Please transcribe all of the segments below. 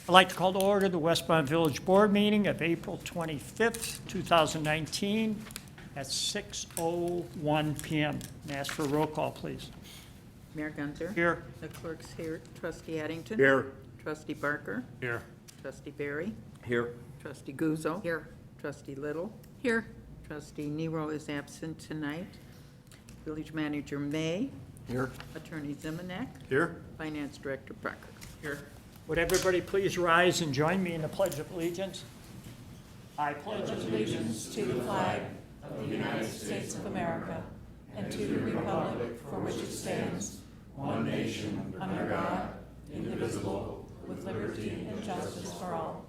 I'd like to call to order the Westmont Village Board meeting of April 25th, 2019 at 6:01 PM. May I ask for a roll call, please? Mayor Gunther. Here. The clerk's here. Trustee Addington. Here. Trustee Barker. Here. Trustee Barry. Here. Trustee Guzzo. Here. Trustee Little. Here. Trustee Nero is absent tonight. Village Manager May. Here. Attorney Zimonek. Here. Finance Director Becker. Here. Would everybody please rise and join me in the Pledge of Allegiance? I pledge Allegiance to the flag of the United States of America and to the republic for which it stands, one nation, under God, indivisible, with liberty and justice for all.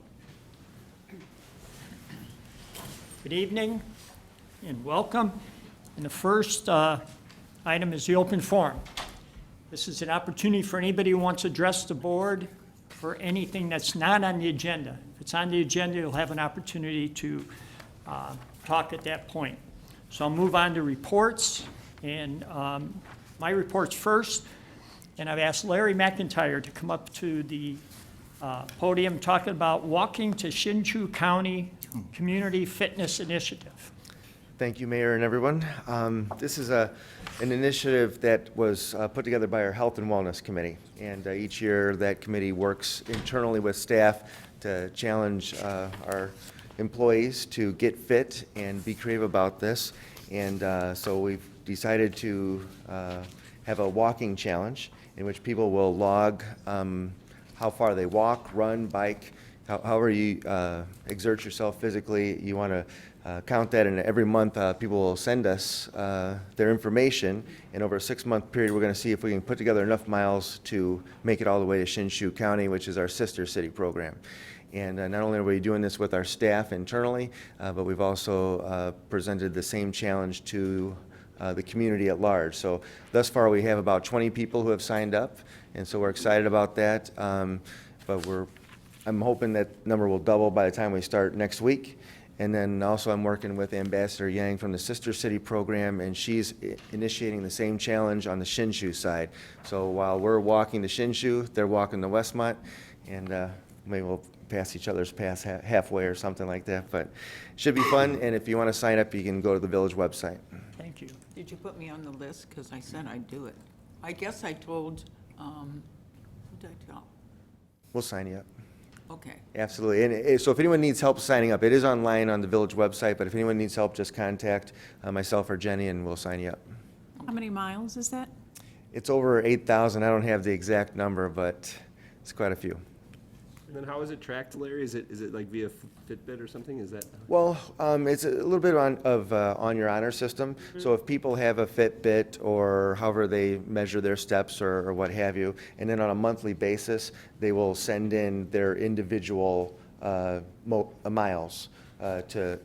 Good evening and welcome. And the first item is the open forum. This is an opportunity for anybody who wants to address the board for anything that's not on the agenda. If it's on the agenda, you'll have an opportunity to talk at that point. So I'll move on to reports, and my report's first, and I've asked Larry McIntyre to come up to the podium talking about Walking to Hsinchu County Community Fitness Initiative. Thank you, Mayor and everyone. This is an initiative that was put together by our Health and Wellness Committee. And each year, that committee works internally with staff to challenge our employees to get fit and be creative about this. And so we've decided to have a walking challenge in which people will log how far they walk, run, bike, however you exert yourself physically. You want to count that, and every month people will send us their information, and over a 6-month period we're going to see if we can put together enough miles to make it all the way to Hsinchu County, which is our sister city program. And not only are we doing this with our staff internally, but we've also presented the same challenge to the community at large. So thus far we have about 20 people who have signed up, and so we're excited about that. But I'm hoping that number will double by the time we start next week. And then also I'm working with Ambassador Yang from the Sister City program, and she's initiating the same challenge on the Hsinchu side. So while we're walking to Hsinchu, they're walking to Westmont, and maybe we'll pass each other's paths halfway or something like that. But it should be fun, and if you want to sign up, you can go to the village website. Thank you. Did you put me on the list? Because I said I'd do it. I guess I told, who did I tell? We'll sign you up. Okay. Absolutely. And so if anyone needs help signing up, it is online on the village website, but if anyone needs help, just contact myself or Jenny, and we'll sign you up. How many miles is that? It's over 8,000. I don't have the exact number, but it's quite a few. And then how is it tracked, Larry? Is it like via Fitbit or something? Is that? Well, it's a little bit on your honor system. So if people have a Fitbit or however they measure their steps or what have you, and then on a monthly basis, they will send in their individual miles to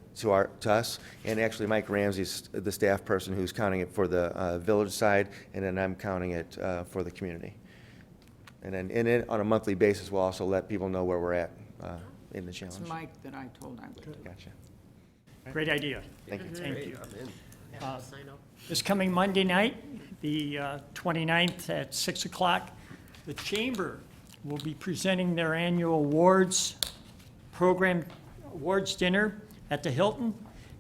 us. And actually, Mike Ramsey's the staff person who's counting it for the village side, and then I'm counting it for the community. And then on a monthly basis, we'll also let people know where we're at in the challenge. It's Mike that I told I would do. Gotcha. Great idea. Thank you. Thank you. I'm in. This coming Monday night, the 29th at 6 o'clock, the Chamber will be presenting their annual awards dinner at the Hilton.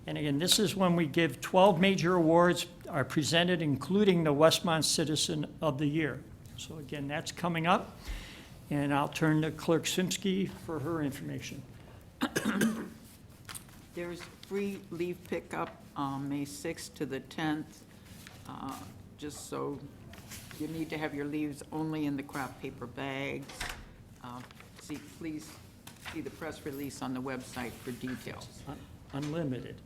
And again, this is when we give 12 major awards are presented, including the Westmont Citizen of the Year. So again, that's coming up. And I'll turn to Clerk Simsky for her information. There's free leaf pickup on May 6th to the 10th. Just so you need to have your leaves only in the craft paper bags. Please see the press release on the website for details. Unlimited.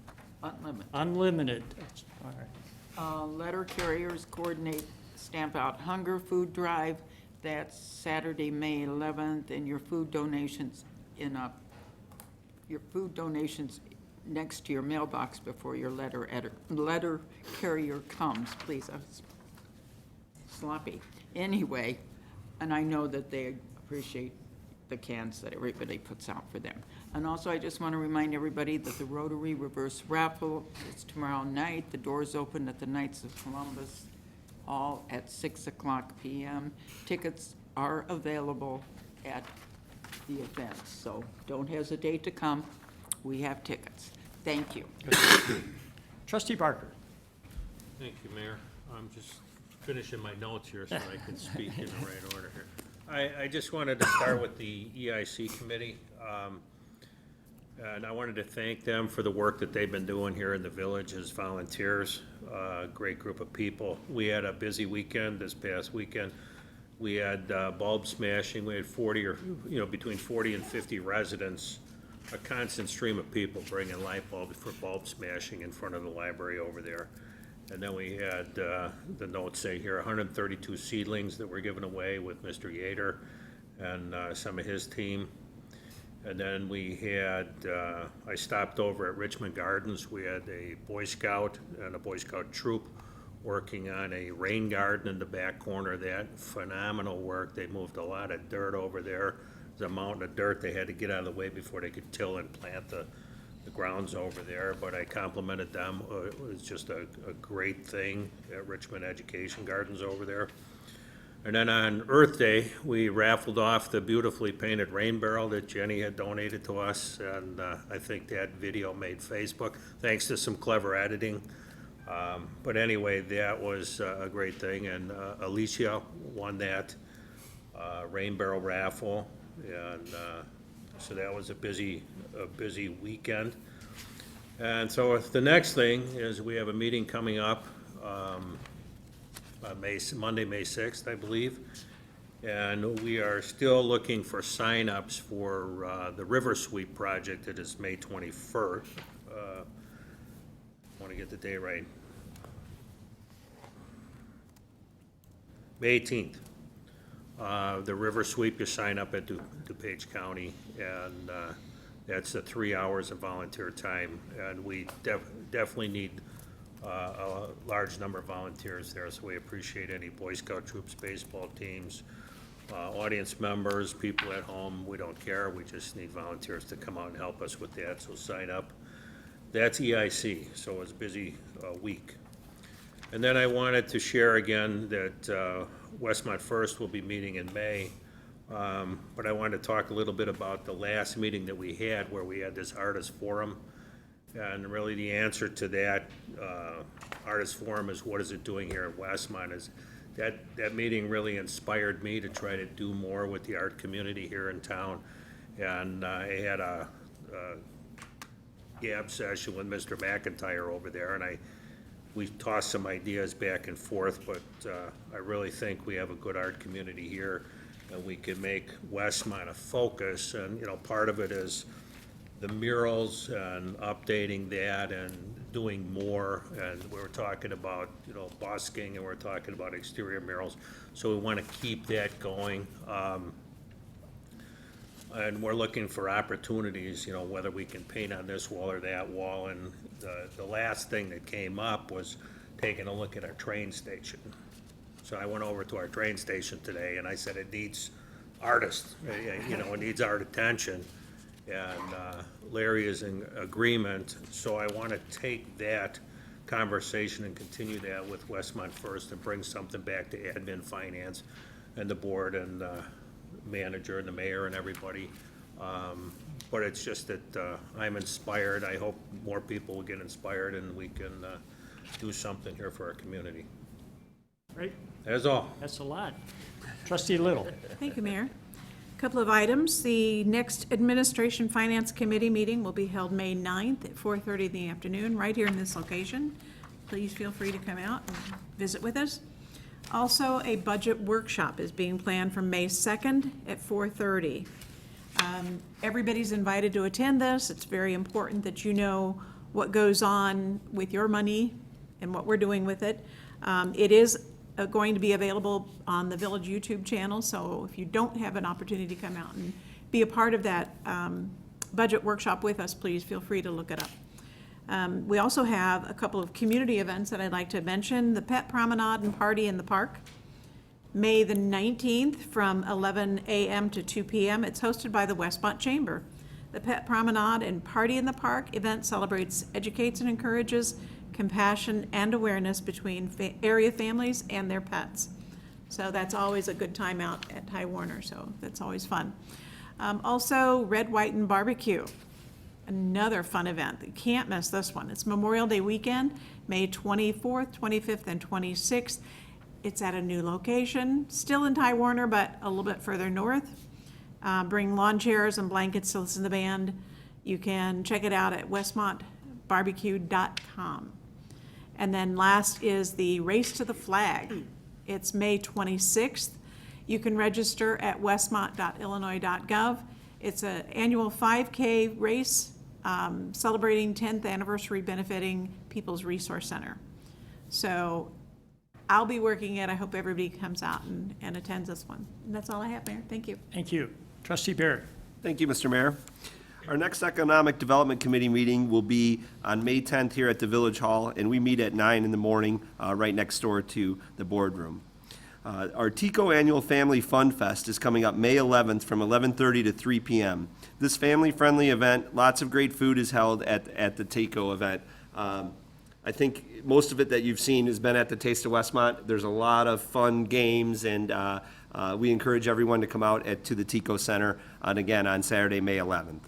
Unlimited. Unlimited. That's- all right. Letter carriers coordinate Stamp Out Hunger Food Drive. That's Saturday, May 11th, and your food donations next to your mailbox before your letter carrier comes. Please, I was sloppy. Anyway, and I know that they appreciate the cans that everybody puts out for them. And also, I just want to remind everybody that the Rotary Reverse Raffle is tomorrow night. The doors open at the Knights of Columbus Hall at 6 o'clock p.m. Tickets are available at the events. So don't hesitate to come. We have tickets. Thank you. Trustee Barker. Thank you, Mayor. I'm just finishing my notes here so I can speak in the right order here. I just wanted to start with the EIC committee. And I wanted to thank them for the work that they've been doing here in the village as volunteers. Great group of people. We had a busy weekend this past weekend. We had bulb smashing. We had 40 or, between 40 and 50 residents, a constant stream of people bringing light bulbs for bulb smashing in front of the library over there. And then we had, the notes say here, 132 seedlings that were given away with Mr. Yater and some of his team. And then we had, I stopped over at Richmond Gardens. We had a Boy Scout and a Boy Scout troop working on a rain garden in the back corner of that. Phenomenal work. They moved a lot of dirt over there. There's a mountain of dirt they had to get out of the way before they could till and plant the grounds over there. But I complimented them. It was just a great thing at Richmond Education Gardens over there. And then on Earth Day, we raffled off the beautifully painted rain barrel that Jenny had donated to us, and I think that video made Facebook, thanks to some clever editing. But anyway, that was a great thing, and Alicia won that rain barrel raffle, and so that was a busy weekend. And so the next thing is we have a meeting coming up, Monday, May 6th, I believe. And we are still looking for signups for the River Sweep project that is May 21st. I want to get the day right. May 18th. The River Sweep, you sign up at DuPage County, and that's the 3 hours of volunteer time. And we definitely need a large number of volunteers there, so we appreciate any Boy Scout troops, baseball teams, audience members, people at home. We don't care, we just need volunteers to come out and help us with that, so sign up. That's EIC, so it's a busy week. And then I wanted to share again that Westmont First will be meeting in May, but I wanted to talk a little bit about the last meeting that we had where we had this artist forum. And really the answer to that artist forum is what is it doing here at Westmont? Is that meeting really inspired me to try to do more with the art community here in town. And I had a gab session with Mr. McIntyre over there, and we tossed some ideas back and forth, but I really think we have a good art community here, and we can make Westmont a focus. And part of it is the murals and updating that and doing more. And we were talking about, busking, and we're talking about exterior murals. So we want to keep that going. And we're looking for opportunities, whether we can paint on this wall or that wall. And the last thing that came up was taking a look at our train station. So I went over to our train station today, and I said it needs artists, it needs art attention. And Larry is in agreement, so I want to take that conversation and continue that with Westmont First and bring something back to admin, finance, and the board and the manager and the mayor and everybody. But it's just that I'm inspired. I hope more people will get inspired and we can do something here for our community. Right, That's all. that's a lot. Trustee Little. Thank you, Mayor. Couple of items. The next Administration Finance Committee meeting will be held May 9th at 4:30 in the afternoon, right here in this location. Please feel free to come out and visit with us. Also, a budget workshop is being planned for May 2nd at 4:30. Everybody's invited to attend this. It's very important that you know what goes on with your money and what we're doing with it. It is going to be available on the Village YouTube channel, so if you don't have an opportunity to come out and be a part of that budget workshop with us, please feel free to look it up. We also have a couple of community events that I'd like to mention. The Pet Promenade and Party in the Park, May the 19th from 11 a.m. to 2 p.m. It's hosted by the Westmont Chamber. The Pet Promenade and Party in the Park event celebrates, educates, and encourages compassion and awareness between area families and their pets. So that's always a good time out at High Warner, so that's always fun. Also, Red, White, and Barbecue, another fun event. You can't miss this one. It's Memorial Day weekend, May 24th, 25th, and 26th. It's at a new location, still in Ty Warner, but a little bit further north. Bring lawn chairs and blankets to listen to the band. You can check it out at westmontbarbecue.com. And then last is the Race to the Flag. It's May 26th. You can register at westmont.illinois.gov. It's an annual 5K race celebrating 10th anniversary benefiting People's Resource Center. So I'll be working it. I hope everybody comes out and attends this one. And that's all I have, Mayor. Thank you. Thank you. Trustee Barrett. Thank you, Mr. Mayor. Our next Economic Development Committee meeting will be on May 10th here at the Village Hall, and we meet at 9 in the morning, right next door to the boardroom. Our TICO Annual Family Fun Fest is coming up May 11th from 11:30 to 3 p.m. This family-friendly event, lots of great food is held at the TICO event. I think most of it that you've seen has been at the Taste of Westmont. There's a lot of fun games, and we encourage everyone to come out to the TICO Center on Saturday, May 11th.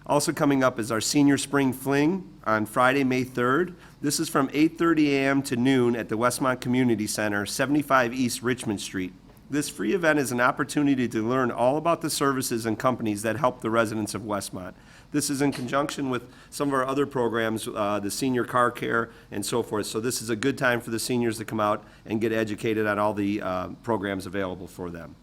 Also coming up is our Senior Spring Fling on Friday, May 3rd. This is from 8:30 a.m. to noon at the Westmont Community Center, 75 East Richmond Street. This free event is an opportunity to learn all about the services and companies that help the residents of Westmont. This is in conjunction with some of our other programs, the senior car care and so forth. So this is a good time for the seniors to come out and get educated on all the programs available for them.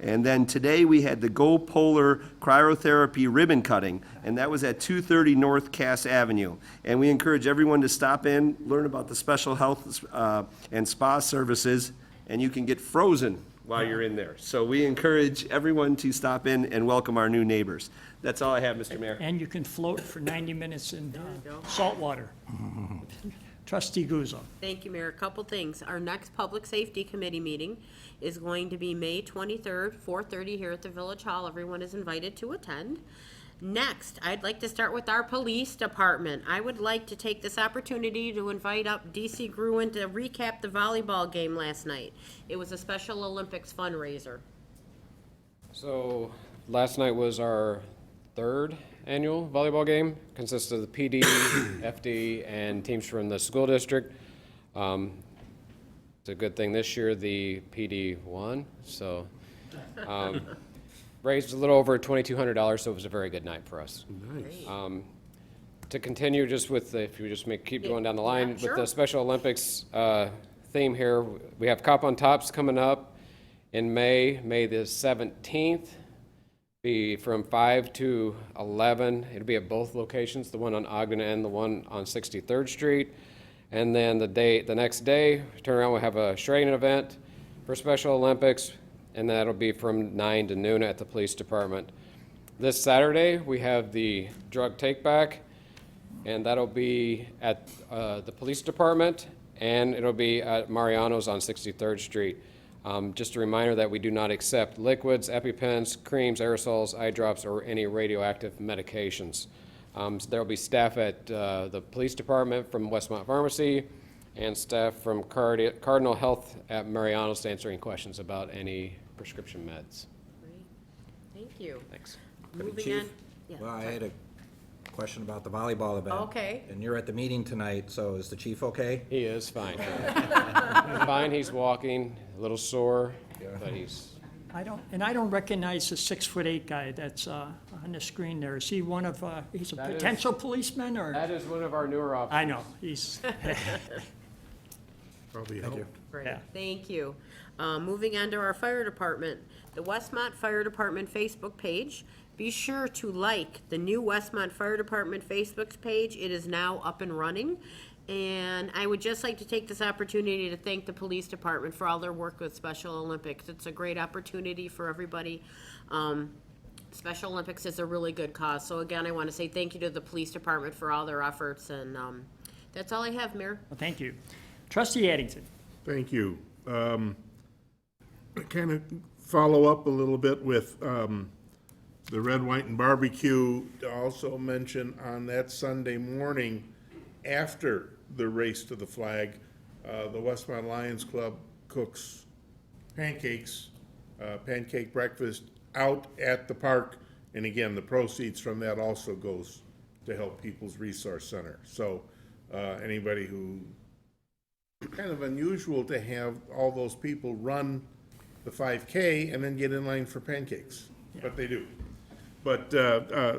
And then today we had the Go Polar Cryotherapy ribbon cutting, and that was at 230 North Cass Avenue. And we encourage everyone to stop in, learn about the special health and spa services, and you can get frozen while you're in there. So we encourage everyone to stop in and welcome our new neighbors. That's all I have, Mr. Mayor. And you can float for 90 minutes in salt water. Trustee Guzzo. Thank you, Mayor. A couple things. Our next Public Safety Committee meeting is going to be May 23rd, 4:30 here at the Village Hall. Everyone is invited to attend. Next, I'd like to start with our police department. I would like to take this opportunity to invite up DC Gruen to recap the volleyball game last night. It was a Special Olympics fundraiser. So last night was our third annual volleyball game. Consists of the PD, FD, and teams from the school district. It's a good thing this year the PD won, so raised a little over $2,200, so it was a very good night for us. Nice. To continue just with, if you just keep going down the line, Yeah, sure. with the Special Olympics theme here, we have Cop on Tops coming up in May the 17th. Be from 5 to 11. It'll be at both locations, the one on Ogden and the one on 63rd Street. And then the next day, turn around, we'll have a shredding event for Special Olympics, and that'll be from 9 to noon at the police department. This Saturday, we have the drug take-back, and that'll be at the police department, and it'll be at Mariano's on 63rd Street. Just a reminder that we do not accept liquids, EpiPens, creams, aerosols, eye drops, or any radioactive medications. So there will be staff at the police department from Westmont Pharmacy and staff from Cardinal Health at Mariano's to answer any questions about any prescription meds. Great. Thank you. Thanks. Moving Chief? on. Yeah. Well, I had a question about the volleyball event. Okay. And you're at the meeting tonight, so is the chief okay? He is fine. Fine, he's walking, a little sore, but he's, I don't recognize the 6'8" guy that's on the screen there. Is he one of, he's a That is- potential policeman, or? that is one of our newer officers. I know, he's, Thank you. Great, Yeah. thank you. Moving on to our fire department, the Westmont Fire Department Facebook page. Be sure to like the new Westmont Fire Department Facebook page. It is now up and running. And I would just like to take this opportunity to thank the police department for all their work with Special Olympics. It's a great opportunity for everybody. Special Olympics is a really good cause. So again, I want to say thank you to the police department for all their efforts, and that's all I have, Mayor. well, thank you. Trustee Addington. Thank you. Kind of follow up a little bit with the Red, White, and Barbecue. To also mention on that Sunday morning, after the race to the flag, the Westmont Lions Club cooks pancakes, pancake breakfast out at the park. And again, the proceeds from that also goes to help People's Resource Center. So, anybody who, kind of unusual to have all those people run the 5K and then get in line for pancakes, but they do. But,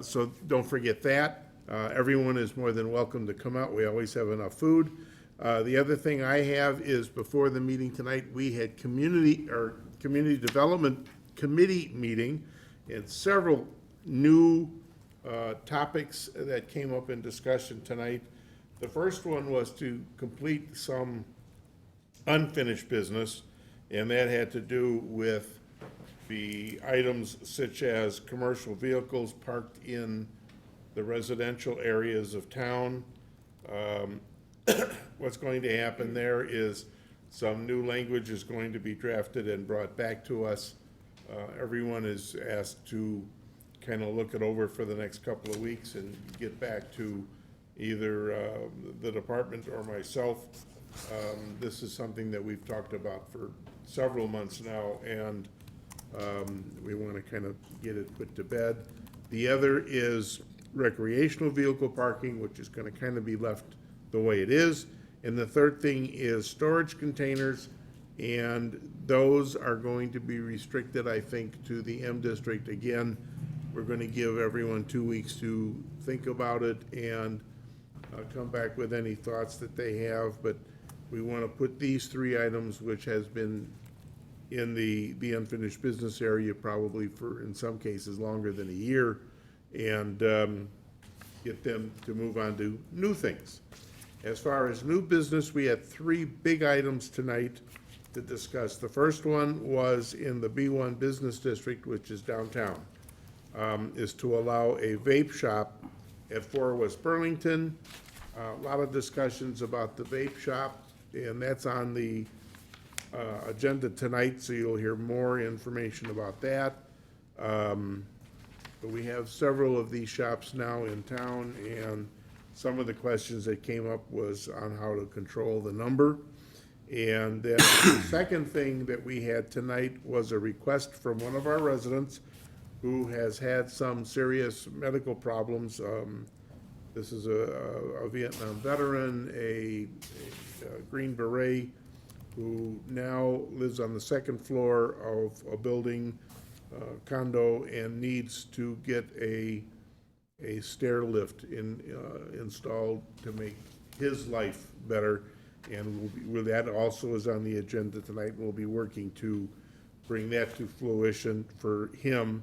so don't forget that. Everyone is more than welcome to come out. We always have enough food. The other thing I have is before the meeting tonight, we had community development committee meeting, and several new topics that came up in discussion tonight. The first one was to complete some unfinished business, and that had to do with the items such as commercial vehicles parked in the residential areas of town. What's going to happen there is some new language is going to be drafted and brought back to us. Everyone is asked to kind of look it over for the next couple of weeks and get back to either the department or myself. This is something that we've talked about for several months now, and we want to kind of get it put to bed. The other is recreational vehicle parking, which is going to kind of be left the way it is. And the third thing is storage containers, and those are going to be restricted, I think, to the M district. Again, we're going to give everyone 2 weeks to think about it and come back with any thoughts that they have. But we want to put these three items, which has been in the unfinished business area probably for, in some cases, longer than a year, and get them to move on to new things. As far as new business, we had three big items tonight to discuss. The first one was in the B1 Business District, which is downtown, is to allow a vape shop at 4 West Burlington. A lot of discussions about the vape shop, and that's on the agenda tonight, so you'll hear more information about that. But we have several of these shops now in town, and some of the questions that came up was on how to control the number. And then the second thing that we had tonight was a request from one of our residents who has had some serious medical problems. This is a Vietnam veteran, a Green Beret, who now lives on the second floor of a building, condo, and needs to get a stair lift installed to make his life better. And that also is on the agenda tonight. We'll be working to bring that to fruition for him.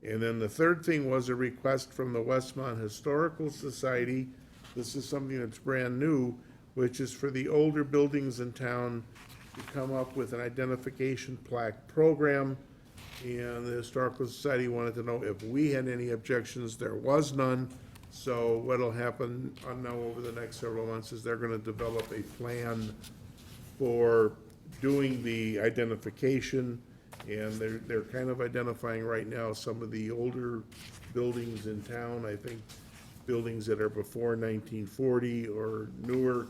And then the third thing was a request from the Westmont Historical Society. This is something that's brand new, which is for the older buildings in town to come up with an identification plaque program. And the Historical Society wanted to know if we had any objections. There was none. So what'll happen now over the next several months is they're gonna develop a plan for doing the identification. And they're kind of identifying right now some of the older buildings in town. I think buildings that are before 1940 or newer.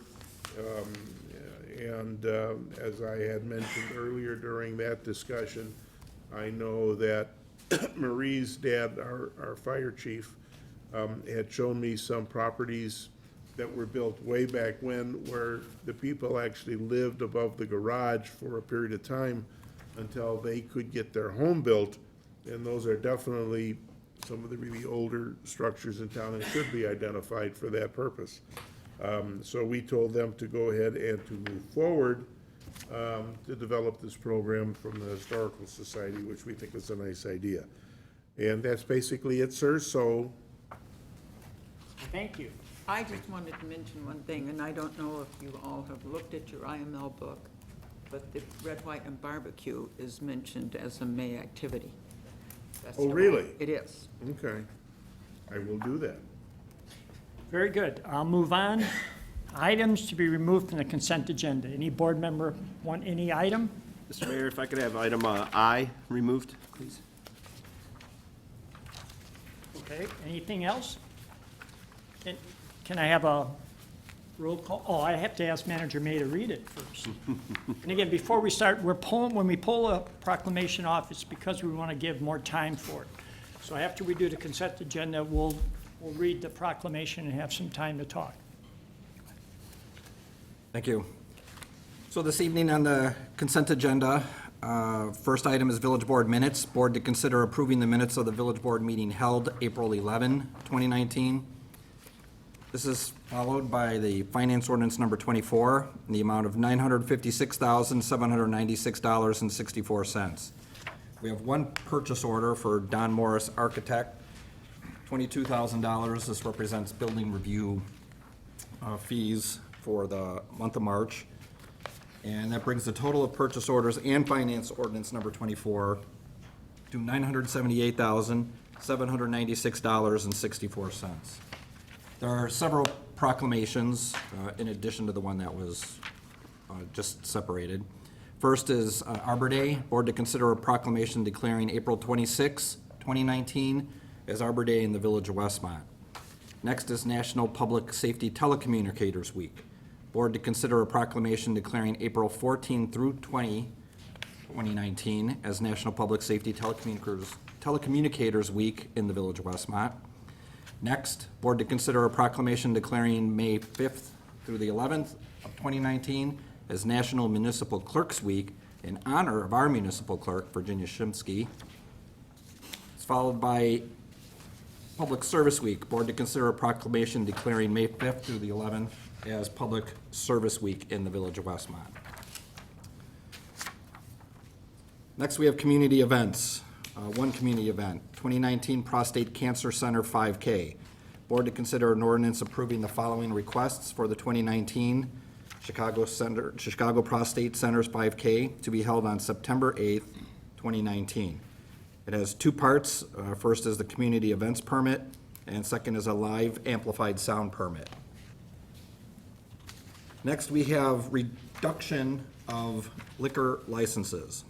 As I had mentioned earlier during that discussion, I know that Marie's dad, our fire chief, had shown me some properties that were built way back when, where the people actually lived above the garage for a period of time until they could get their home built. And those are definitely some of the really older structures in town and should be identified for that purpose. So we told them to go ahead and to move forward to develop this program from the Historical Society, which we think is a nice idea. And that's basically it, sir, so. Thank you. I just wanted to mention one thing, and I don't know if you all have looked at your IML book, but the red, white, and barbecue is mentioned as a May activity. Oh, really? It is. Okay, I will do that. Very good. I'll move on. Items to be removed from the consent agenda. Any board member want any item? Mr. Mayor, if I could have item I removed, please. Okay, anything else? Can I have a Roll call, oh, I have to ask Manager May to read it first. And again, before we start, when we pull a proclamation off, it's because we want to give more time for it. So after we do the consent agenda, we'll read the proclamation and have some time to talk. Thank you. So this evening on the consent agenda, first item is Village Board minutes. Board to consider approving the minutes of the Village Board meeting held April 11, 2019. This is followed by the Finance Ordinance number 24, in the amount of $956,796.64. We have one purchase order for Don Morris Architect, $22,000. This represents building review fees for the month of March. And that brings the total of purchase orders and Finance Ordinance number 24 to $978,796.64. There are several proclamations in addition to the one that was just separated. First is Arbor Day. Board to consider a proclamation declaring April 26, 2019 as Arbor Day in the Village of Westmont. Next is National Public Safety Telecommunicators Week. Board to consider a proclamation declaring April 14 through 20, 2019 as National Public Safety Telecommunicators Week in the Village of Westmont. Next, board to consider a proclamation declaring May 5th through the 11th of 2019 as National Municipal Clerks Week in honor of our municipal clerk, Virginia Shimsky. It's followed by Public Service Week. Board to consider a proclamation declaring May 5th through the 11th as Public Service Week in the Village of Westmont. Next, we have community events. One community event, 2019 Prostate Cancer Center 5K. Board to consider an ordinance approving the following requests for the 2019 Chicago Prostate Center's 5K to be held on September 8th, 2019. It has two parts. First is the community events permit, and second is a live amplified sound permit. Next, we have reduction of liquor licenses.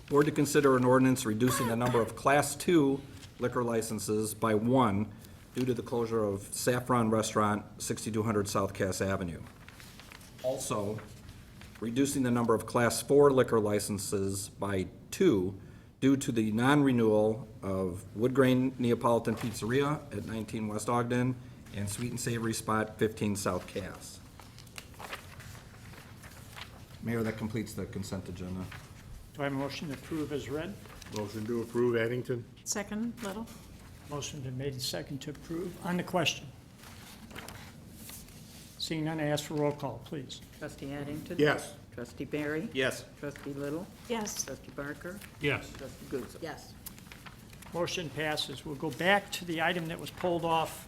Board to consider an ordinance reducing the number of Class 2 liquor licenses by one due to the closure of Saffron Restaurant, 6200 South Cass Avenue. Also, reducing the number of Class 4 liquor licenses by two due to the non-renewal of Wood Grain Neapolitan Pizzeria at 19 West Ogden and Sweet and Savory Spot, 15 South Cass. Mayor, that completes the consent agenda. Do I have a motion to approve as read? Motion to approve, Addington? Second, Little? Motion been made and second to approve. On the question. Seeing none, I ask for roll call, please. Trustee Addington? Yes. Trustee Barry? Yes. Trustee Little? Yes. Trustee Barker? Yes. Trustee Guzzo? Yes. Motion passes. We'll go back to the item that was pulled off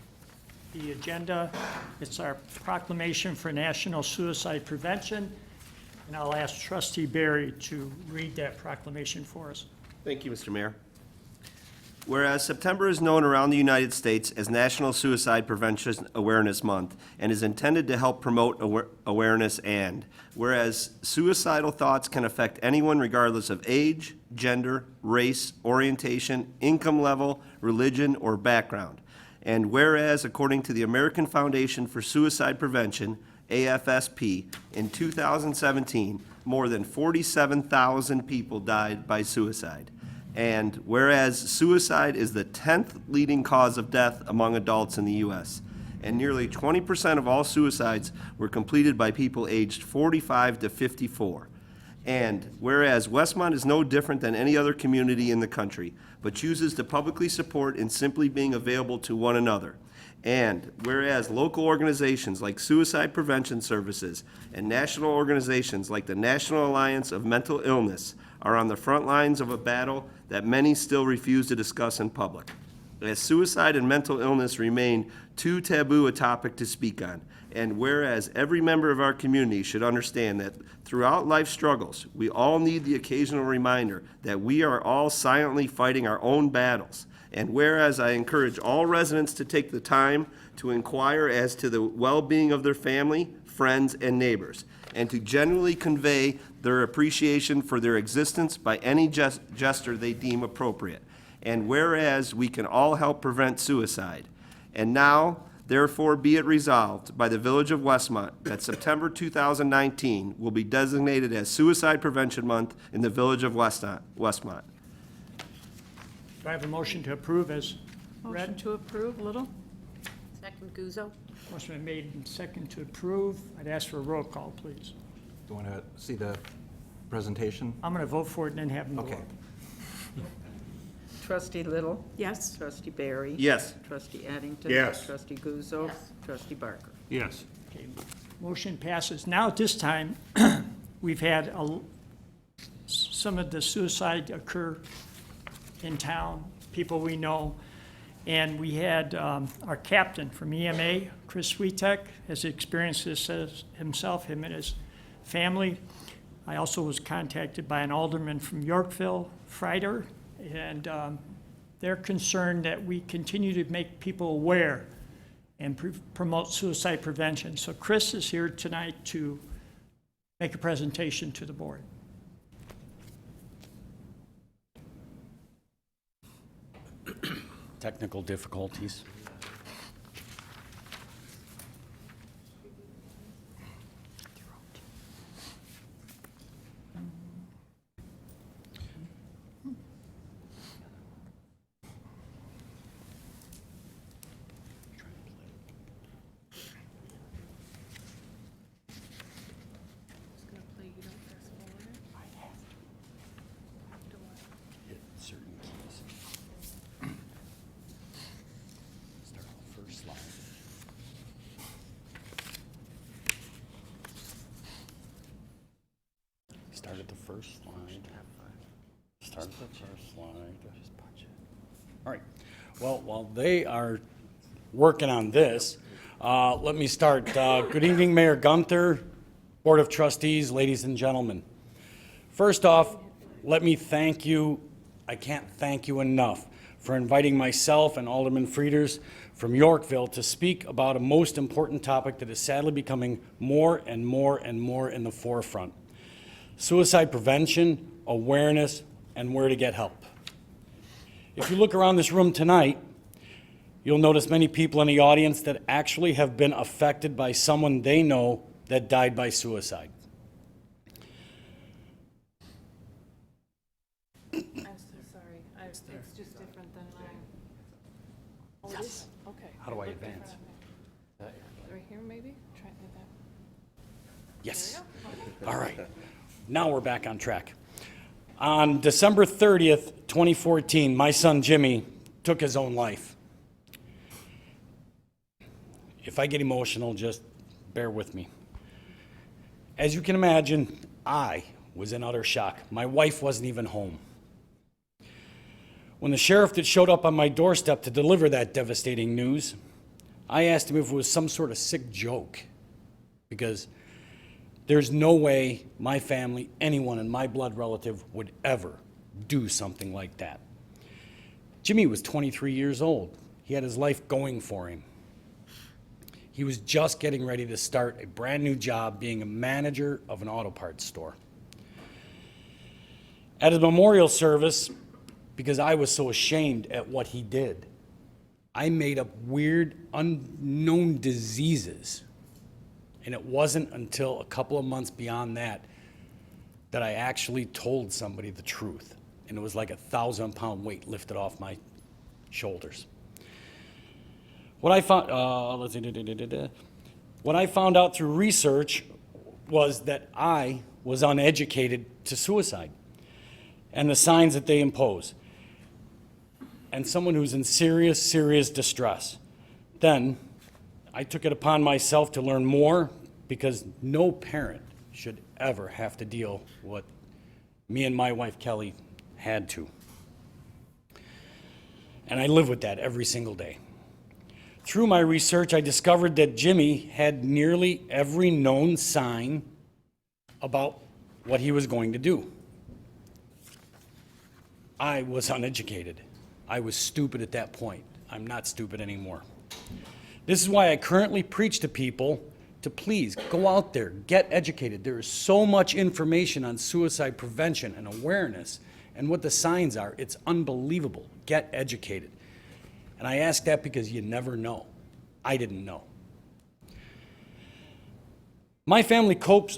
the agenda. It's our proclamation for National Suicide Prevention. And I'll ask Trustee Barry to read that proclamation for us. Thank you, Mr. Mayor. Whereas September is known around the United States as National Suicide Prevention Awareness Month and is intended to help promote awareness, and whereas suicidal thoughts can affect anyone regardless of age, gender, race, orientation, income level, religion, or background, and whereas according to the American Foundation for Suicide Prevention, AFSP, in 2017, more than 47,000 people died by suicide. And whereas suicide is the 10th leading cause of death among adults in the U.S., and nearly 20% of all suicides were completed by people aged 45 to 54. And whereas Westmont is no different than any other community in the country, but chooses to publicly support in simply being available to one another. And whereas local organizations like Suicide Prevention Services and national organizations like the National Alliance of Mental Illness are on the front lines of a battle that many still refuse to discuss in public. As suicide and mental illness remain too taboo a topic to speak on, and whereas every member of our community should understand that throughout life's struggles, we all need the occasional reminder that we are all silently fighting our own battles. And whereas I encourage all residents to take the time to inquire as to the well-being of their family, friends, and neighbors, and to genuinely convey their appreciation for their existence by any gesture they deem appropriate. And whereas we can all help prevent suicide. And now, Therefore, be it resolved by the Village of Westmont that September 2019 will be designated as Suicide Prevention Month in the Village of Westmont. Do I have a motion to approve as Motion read? to approve, Little? Second Guzzo. Motion been made and second to approve. I'd ask for a roll call, please. Do you want to see the presentation? I'm going to vote for it and then have them go Okay. up. Trustee Little? Yes. Trustee Barry? Yes. Trustee Addington? Yes. Trustee Guzzo? Trustee Barker? Yes. Okay, motion passes. Now, at this time, we've had some of the suicide occur in town, people we know. And we had our captain from EMA, Chris Sweetek, has experienced this himself, him and his family. I also was contacted by an alderman from Yorkville, Frieder, and they're concerned that we continue to make people aware and promote suicide prevention. So Chris is here tonight to make a presentation to the board. Technical difficulties. Hit certain keys. Start on the first slide. Start at the first slide. Start at the first slide. All right. Well, while they are working on this, let me start. Good evening, Mayor Gunther, Board of Trustees, ladies and gentlemen. First off, let me thank you. I can't thank you enough for inviting myself and Alderman Frieders from Yorkville to speak about a most important topic that is sadly becoming more and more and more in the forefront. Suicide prevention, awareness, and where to get help. If you look around this room tonight, you'll notice many people in the audience that actually have been affected by someone they know that died by suicide. I'm so sorry. It's just different than mine. Oh, it is? Okay. How do I advance? Right here, maybe? Try it like that. Yes. All right. Now we're back on track. On December 30th, 2014, my son Jimmy took his own life. If I get emotional, just bear with me. As you can imagine, I was in utter shock. My wife wasn't even home. When the sheriff that showed up on my doorstep to deliver that devastating news, I asked him if it was some sort of sick joke, because there's no way my family, anyone in my blood relative would ever do something like that. Jimmy was 23 years old. He had his life going for him. He was just getting ready to start a brand new job being a manager of an auto parts store. At his memorial service, because I was so ashamed at what he did, I made up weird, unknown diseases. And it wasn't until a couple of months beyond that that I actually told somebody the truth. And it was like a 1,000-pound weight lifted off my shoulders. What I found, what I found out through research was that I was uneducated to suicide and the signs that they impose, and someone who's in serious, serious distress. Then I took it upon myself to learn more, because no parent should ever have to deal with what me and my wife Kelly had to. And I live with that every single day. Through my research, I discovered that Jimmy had nearly every known sign about what he was going to do. I was uneducated. I was stupid at that point. I'm not stupid anymore. This is why I currently preach to people to please go out there, get educated. There is so much information on suicide prevention and awareness and what the signs are. It's unbelievable. Get educated. And I ask that because you never know. I didn't know. My family copes,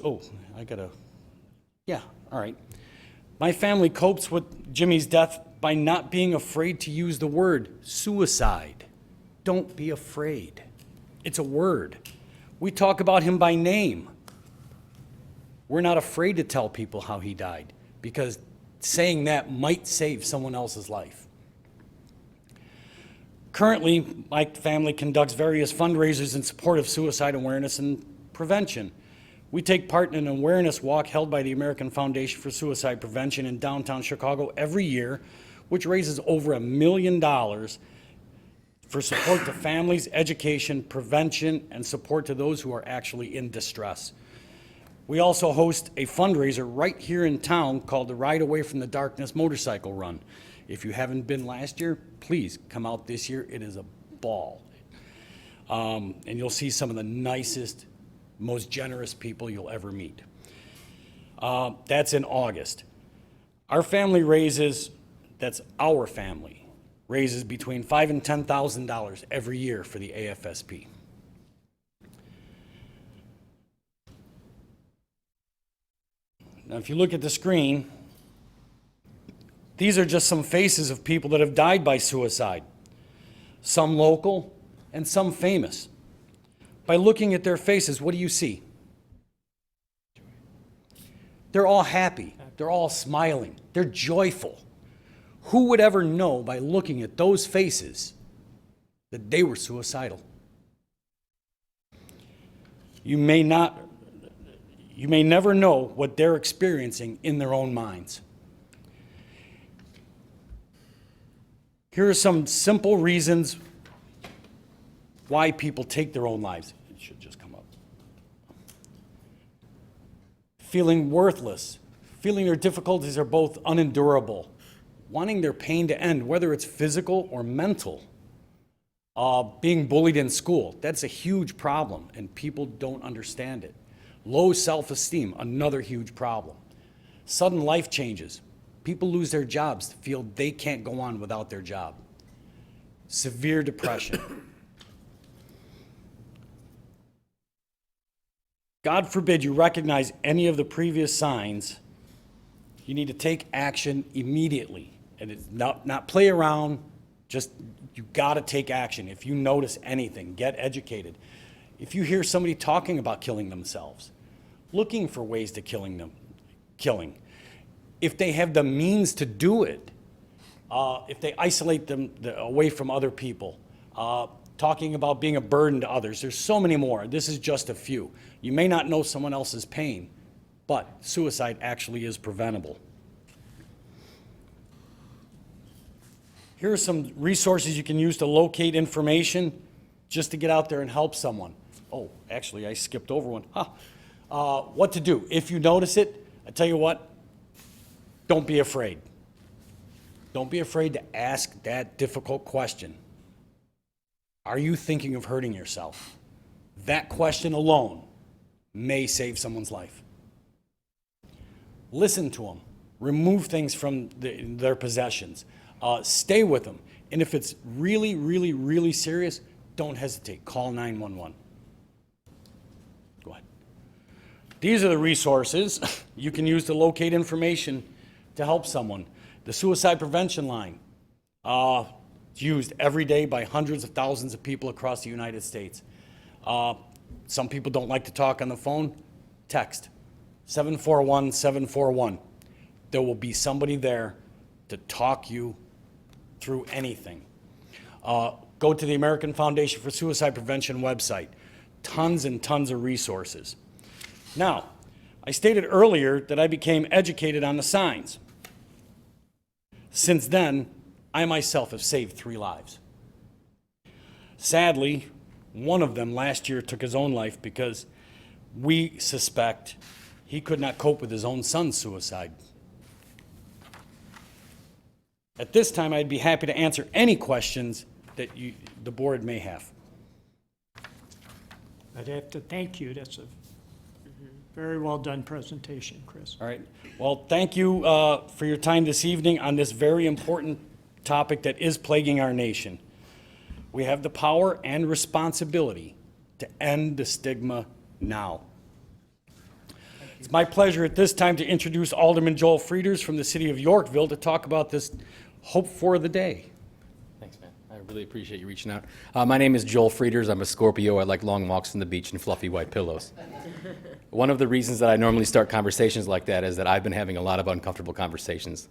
My family copes with Jimmy's death by not being afraid to use the word suicide. Don't be afraid. It's a word. We talk about him by name. We're not afraid to tell people how he died because saying that might save someone else's life. Currently, my family conducts various fundraisers in support of suicide awareness and prevention. We take part in an awareness walk held by the American Foundation for Suicide Prevention in downtown Chicago every year, which raises over $1 million for support to families, education, prevention, and support to those who are actually in distress. We also host a fundraiser right here in town called the Ride Away from the Darkness Motorcycle Run. If you haven't been last year, please come out this year. It is a ball. And you'll see some of the nicest, most generous people you'll ever meet. That's in August. Our family raises between $5,000 and $10,000 every year for the AFSP. Now, if you look at the screen, these are just some faces of people that have died by suicide, some local and some famous. By looking at their faces, what do you see? They're all happy. They're all smiling. They're joyful. Who would ever know by looking at those faces that they were suicidal? You may never know what they're experiencing in their own minds. Here are some simple reasons why people take their own lives. It should just come up. Feeling worthless, feeling their difficulties are both unendurable, wanting their pain to end, whether it's physical or mental. Being bullied in school, that's a huge problem, and people don't understand it. Low self-esteem, another huge problem. Sudden life changes. People lose their jobs, feel they can't go on without their job. Severe depression. God forbid you recognize any of the previous signs, you need to take action immediately. And it's not play around, just you gotta take action. If you notice anything, get educated. If you hear somebody talking about killing themselves, looking for ways to killing. If they have the means to do it, if they isolate them away from other people, talking about being a burden to others. There's so many more. This is just a few. You may not know someone else's pain, but suicide actually is preventable. Here are some resources you can use to locate information just to get out there and help someone. Oh, actually, I skipped over one. What to do. If you notice it, I tell you what, don't be afraid. Don't be afraid to ask that difficult question. Are you thinking of hurting yourself? That question alone may save someone's life. Listen to them. Remove things from their possessions. Stay with them. And if it's really, really, really serious, don't hesitate. Call 911. Go ahead. These are the resources you can use to locate information to help someone. The suicide prevention line. It's used every day by hundreds of thousands of people across the United States. Some people don't like to talk on the phone. Text 741-741. There will be somebody there to talk you through anything. Go to the American Foundation for Suicide Prevention website. Tons and tons of resources. Now, I stated earlier that I became educated on the signs. Since then, I myself have saved 3 lives. Sadly, one of them last year took his own life because we suspect he could not cope with his own son's suicide. At this time, I'd be happy to answer any questions that the board may have. I'd have to thank you. That's a very well done presentation, Chris. All right. Well, thank you for your time this evening on this very important topic that is plaguing our nation. We have the power and responsibility to end the stigma now. It's my pleasure at this time to introduce Alderman Joel Frieders from the city of Yorkville to talk about this hope for the day. Thanks, man. I really appreciate you reaching out. My name is Joel Frieders. I'm a Scorpio. I like long walks on the beach and fluffy white pillows. One of the reasons that I normally start conversations like that is that I've been having a lot of uncomfortable conversations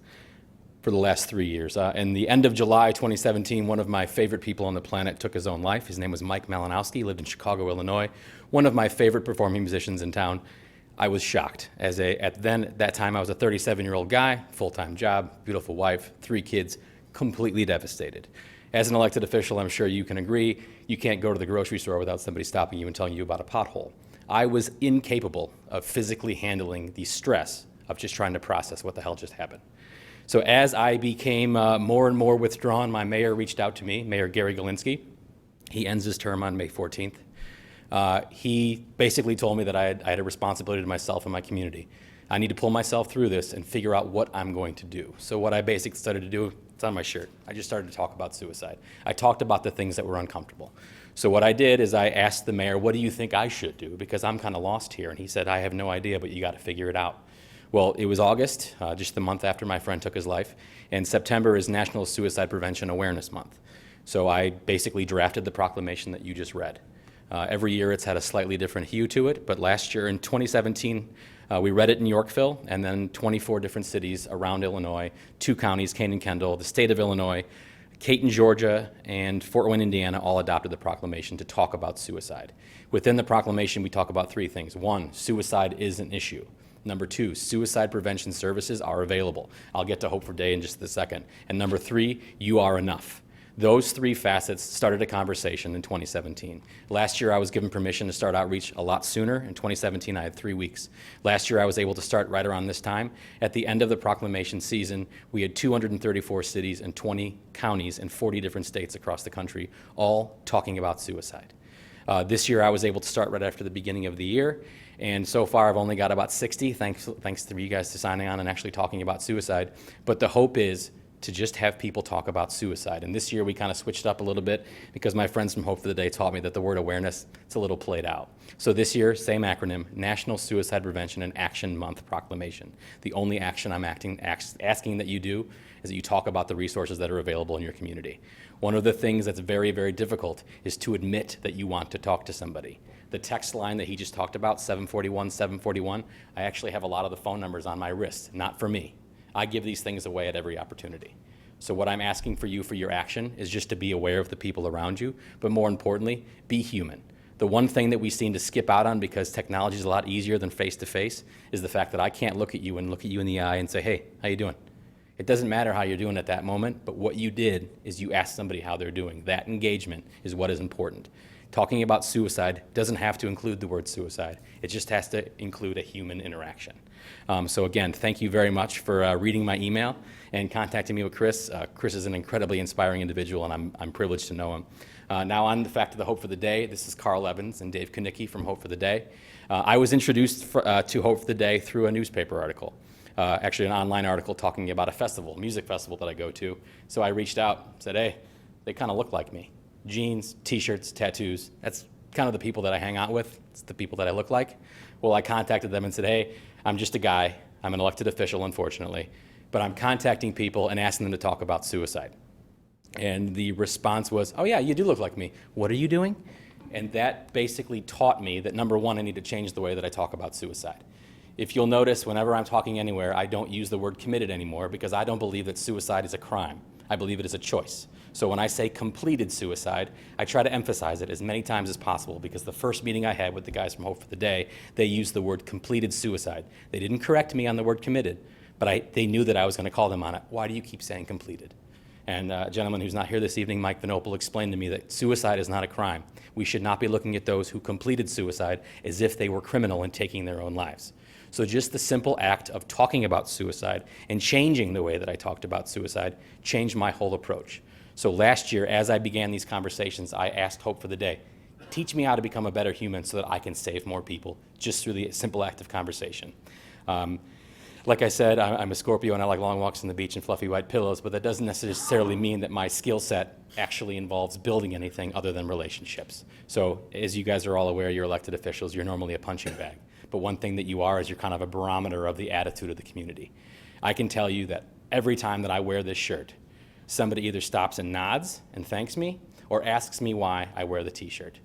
for the last 3 years. In the end of July 2017, one of my favorite people on the planet took his own life. His name was Mike Malinowski. He lived in Chicago, Illinois. One of my favorite performing musicians in town. I was shocked. At that time, I was a 37-year-old guy, full-time job, beautiful wife, 3 kids, completely devastated. As an elected official, I'm sure you can agree, you can't go to the grocery store without somebody stopping you and telling you about a pothole. I was incapable of physically handling the stress of just trying to process what the hell just happened. So as I became more and more withdrawn, my mayor reached out to me, Mayor Gary Galinsky. He ends his term on May 14th. He basically told me that I had a responsibility to myself and my community. I need to pull myself through this and figure out what I'm going to do. So what I basically started to do, it's on my shirt, I just started to talk about suicide. I talked about the things that were uncomfortable. So what I did is I asked the mayor, what do you think I should do? Because I'm kind of lost here. And he said, I have no idea, but you got to figure it out. Well, it was August, just the month after my friend took his life, and September is National Suicide Prevention Awareness Month. So I basically drafted the proclamation that you just read. Every year it's had a slightly different hue to it, but last year in 2017, we read it in Yorkville, and then 24 different cities around Illinois, 2 counties, Kane and Kendall, the state of Illinois, Caton, Georgia, and Fort Wayne, Indiana, all adopted the proclamation to talk about suicide. Within the proclamation, we talk about 3 things. 1, suicide is an issue. Number 2, suicide prevention services are available. I'll get to Hope for Day in just a second. And number 3, you are enough. Those 3 facets started a conversation in 2017. Last year, I was given permission to start outreach a lot sooner. In 2017, I had 3 weeks. Last year, I was able to start right around this time. At the end of the proclamation season, we had 234 cities and 20 counties in 40 different states across the country, all talking about suicide. This year, I was able to start right after the beginning of the year. And so far, I've only got about 60, thanks to you guys to signing on and actually talking about suicide. But the hope is to just have people talk about suicide. And this year, we kind of switched up a little bit because my friends from Hope for the Day taught me that the word awareness, it's a little played out. So this year, same acronym, National Suicide Prevention and Action Month Proclamation. The only action I'm asking that you do is that you talk about the resources that are available in your community. One of the things that's very, very difficult is to admit that you want to talk to somebody. The text line that he just talked about, 741, I actually have a lot of the phone numbers on my wrist, not for me. I give these things away at every opportunity. So what I'm asking for you for your action is just to be aware of the people around you, but more importantly, be human. The one thing that we seem to skip out on because technology is a lot easier than face-to-face is the fact that I can't look at you in the eye and say, hey, how you doing? It doesn't matter how you're doing at that moment, but what you did is you asked somebody how they're doing. That engagement is what is important. Talking about suicide doesn't have to include the word suicide. It just has to include a human interaction. So again, thank you very much for reading my email and contacting me with Chris. Chris is an incredibly inspiring individual, and I'm privileged to know him. Now on the fact of the Hope for the Day, this is Carl Evans and Dave Konicki from Hope for the Day. I was introduced to Hope for the Day through a newspaper article, actually an online article talking about a festival, music festival that I go to. So I reached out, said, hey, they kind of look like me. Jeans, t-shirts, tattoos. That's kind of the people that I hang out with. It's the people that I look like. Well, I contacted them and said, hey, I'm just a guy. I'm an elected official, unfortunately. But I'm contacting people and asking them to talk about suicide. And the response was, oh yeah, you do look like me. What are you doing? And that basically taught me that, number 1, I need to change the way that I talk about suicide. If you'll notice, whenever I'm talking anywhere, I don't use the word committed anymore because I don't believe that suicide is a crime. I believe it is a choice. So when I say completed suicide, I try to emphasize it as many times as possible because the first meeting I had with the guys from Hope for the Day, they used the word completed suicide. They didn't correct me on the word committed, but they knew that I was going to call them on it. Why do you keep saying completed? And a gentleman who's not here this evening, Mike Vanopel, explained to me that suicide is not a crime. We should not be looking at those who completed suicide as if they were criminal and taking their own lives. So just the simple act of talking about suicide and changing the way that I talked about suicide changed my whole approach. So last year, as I began these conversations, I asked Hope for the Day, teach me how to become a better human so that I can save more people just through the simple act of conversation. Like I said, I'm a Scorpio and I like long walks on the beach and fluffy white pillows, but that doesn't necessarily mean that my skill set actually involves building anything other than relationships. So as you guys are all aware, you're elected officials, you're normally a punching bag. But one thing that you are is you're kind of a barometer of the attitude of the community. I can tell you that every time that I wear this shirt, somebody either stops and nods and thanks me or asks me why I wear the t-shirt.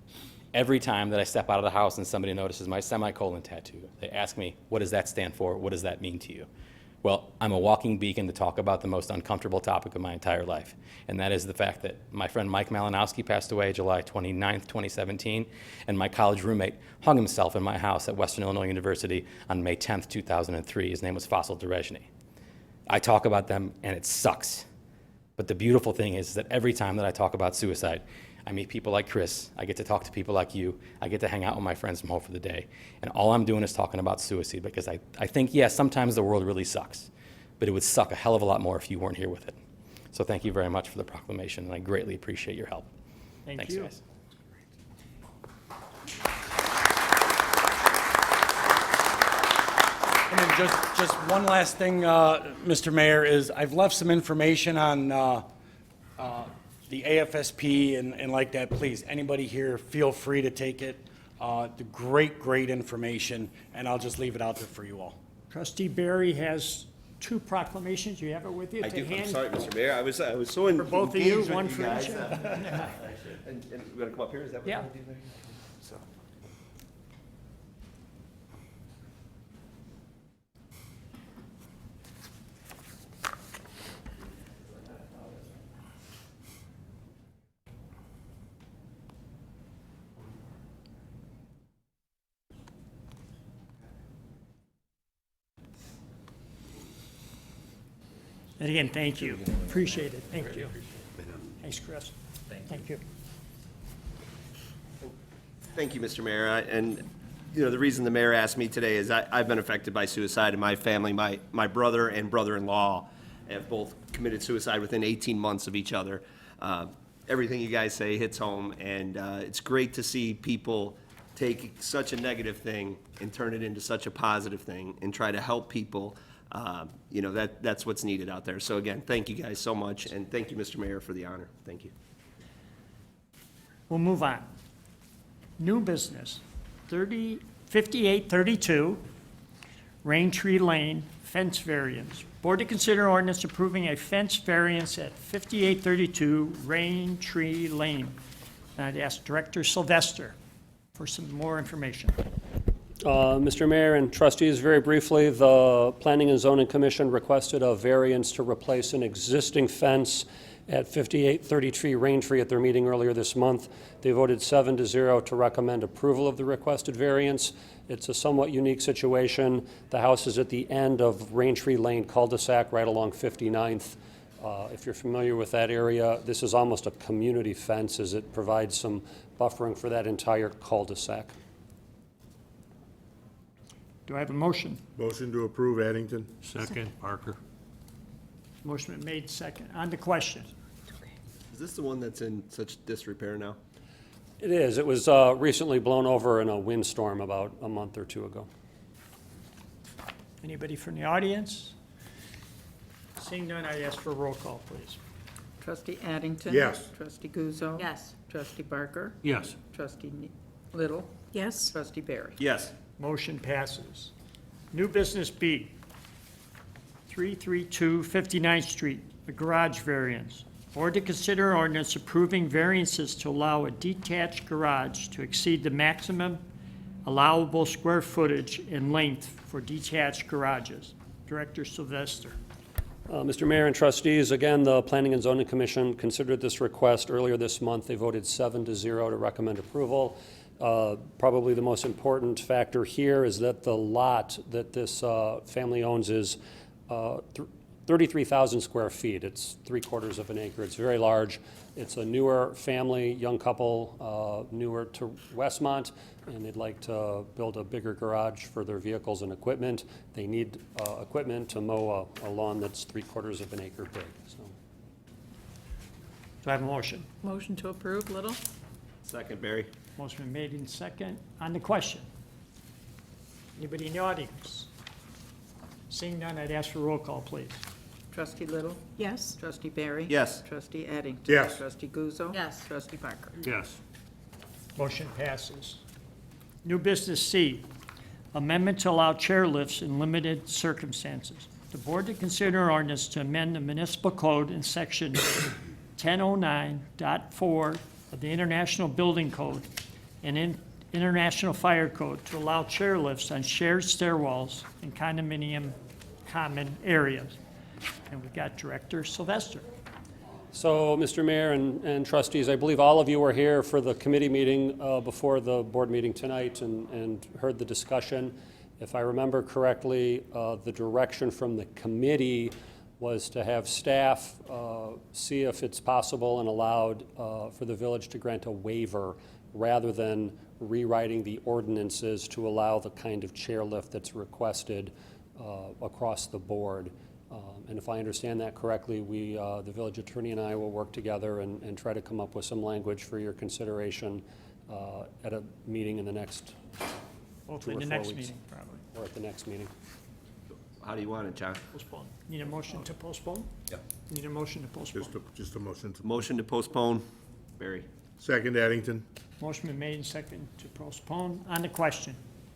Every time that I step out of the house and somebody notices my semicolon tattoo, they ask me, what does that stand for? What does that mean to you? Well, I'm a walking beacon to talk about the most uncomfortable topic of my entire life, and that is the fact that my friend Mike Malinowski passed away July 29th, 2017, and my college roommate hung himself in my house at Western Illinois University on May 10th, 2003. His name was Faisal Dareshni. I talk about them, and it sucks. But the beautiful thing is that every time that I talk about suicide, I meet people like Chris, I get to talk to people like you, I get to hang out with my friends from home for the day, and all I'm doing is talking about suicide because I think, yes, sometimes the world really sucks, but it would suck a hell of a lot more if you weren't here with it. So thank you very much for the proclamation, and I greatly appreciate your help. Thanks, you. guys. And then just one last thing, Mr. Mayor, is I've left some information on the AFSP and like that. Please, anybody here, feel free to take it. The great information, and I'll just leave it out there for you all. Trustee Barry has two proclamations. You have it with you? I to do, I'm hand? sorry, Mr. Mayor, I was so For both of you, engaged with one you for guys, each? And we're gonna come up here, is that what we're Yeah. gonna do there? So. And again, thank you. Appreciate it. Thank you. Thanks, Chris. Thank you. Thank you, Mr. Mayor. And, you know, the reason the mayor asked me today is I've been affected by suicide in my family. My brother and brother-in-law have both committed suicide within 18 months of each other. Everything you guys say hits home, and it's great to see people take such a negative thing and turn it into such a positive thing and try to help people. You know, that's what's needed out there. So again, thank you guys so much, and thank you, Mr. Mayor, for the honor. Thank you. We'll move on. New business, 5832, Rain Tree Lane, fence variance. Board to consider ordinance approving a fence variance at 5832 Rain Tree Lane. And I'd ask Director Sylvester for some more information. Mr. Mayor and trustees, very briefly, the Planning and Zoning Commission requested a variance to replace an existing fence at 5833 Rain Tree at their meeting earlier this month. They voted 7-0 to recommend approval of the requested variance. It's a somewhat unique situation. The house is at the end of Rain Tree Lane cul-de-sac right along 59th. If you're familiar with that area, this is almost a community fence as it provides some buffering for that entire cul-de-sac. Do I have a motion? Motion to approve Addington. Second, Parker. Motion been made second. On the question. Is this the one that's in such disrepair now? It is. It was recently blown over in a windstorm about a month or two ago. Anybody from the audience? Seeing none, I ask for a roll call, please. Trustee Addington? Yes. Trustee Guzzo? Yes. Trustee Barker? Yes. Trustee Little? Yes. Trustee Barry? Yes. Motion passes. New business B, 332 59th Street, a garage variance. Board to consider ordinance approving variances to allow a detached garage to exceed the maximum allowable square footage and length for detached garages. Director Sylvester. Mr. Mayor and trustees, again, the Planning and Zoning Commission considered this request earlier this month. They voted 7-0 to recommend approval. Probably the most important factor here is that the lot that this family owns is 33,000 square feet. It's 3/4 of an acre. It's very large. It's a newer family, young couple, newer to Westmont, and they'd like to build a bigger garage for their vehicles and equipment. They need equipment to mow a lawn that's 3/4 of an acre big. So. Do I have a motion? Motion to approve, Little? Second, Barry. Motion been made in second. On the question. Anybody in the audience? Seeing none, I'd ask for roll call, please. Trustee Little? Yes. Trustee Barry? Yes. Trustee Addington? Yes. Trustee Guzzo? Yes. Trustee Barker? Yes. Motion passes. New business C, amendment to allow chairlifts in limited circumstances. The board to consider an ordinance to amend the municipal code in section 1009.4 of the International Building Code and in International Fire Code to allow chairlifts on shared stairwells in condominium common areas. And we've got Director Sylvester. So, Mr. Mayor and trustees, I believe all of you were here for the committee meeting before the board meeting tonight and heard the discussion. If I remember correctly, the direction from the committee was to have staff see if it's possible and allowed for the village to grant a waiver rather than rewriting the ordinances to allow the kind of chairlift that's requested across the board. And if I understand that correctly, the village attorney and I will work together and try to come up with some language for your consideration at a meeting in the next Hopefully 2 or the 4 next weeks. meeting, probably. Or at the next meeting. How do you want it, John? Postpone. Need a motion to postpone? Yeah. Need a motion to postpone. Just a motion to. Motion to postpone. Barry. Second, Addington. Motion been made and second to postpone. On the question,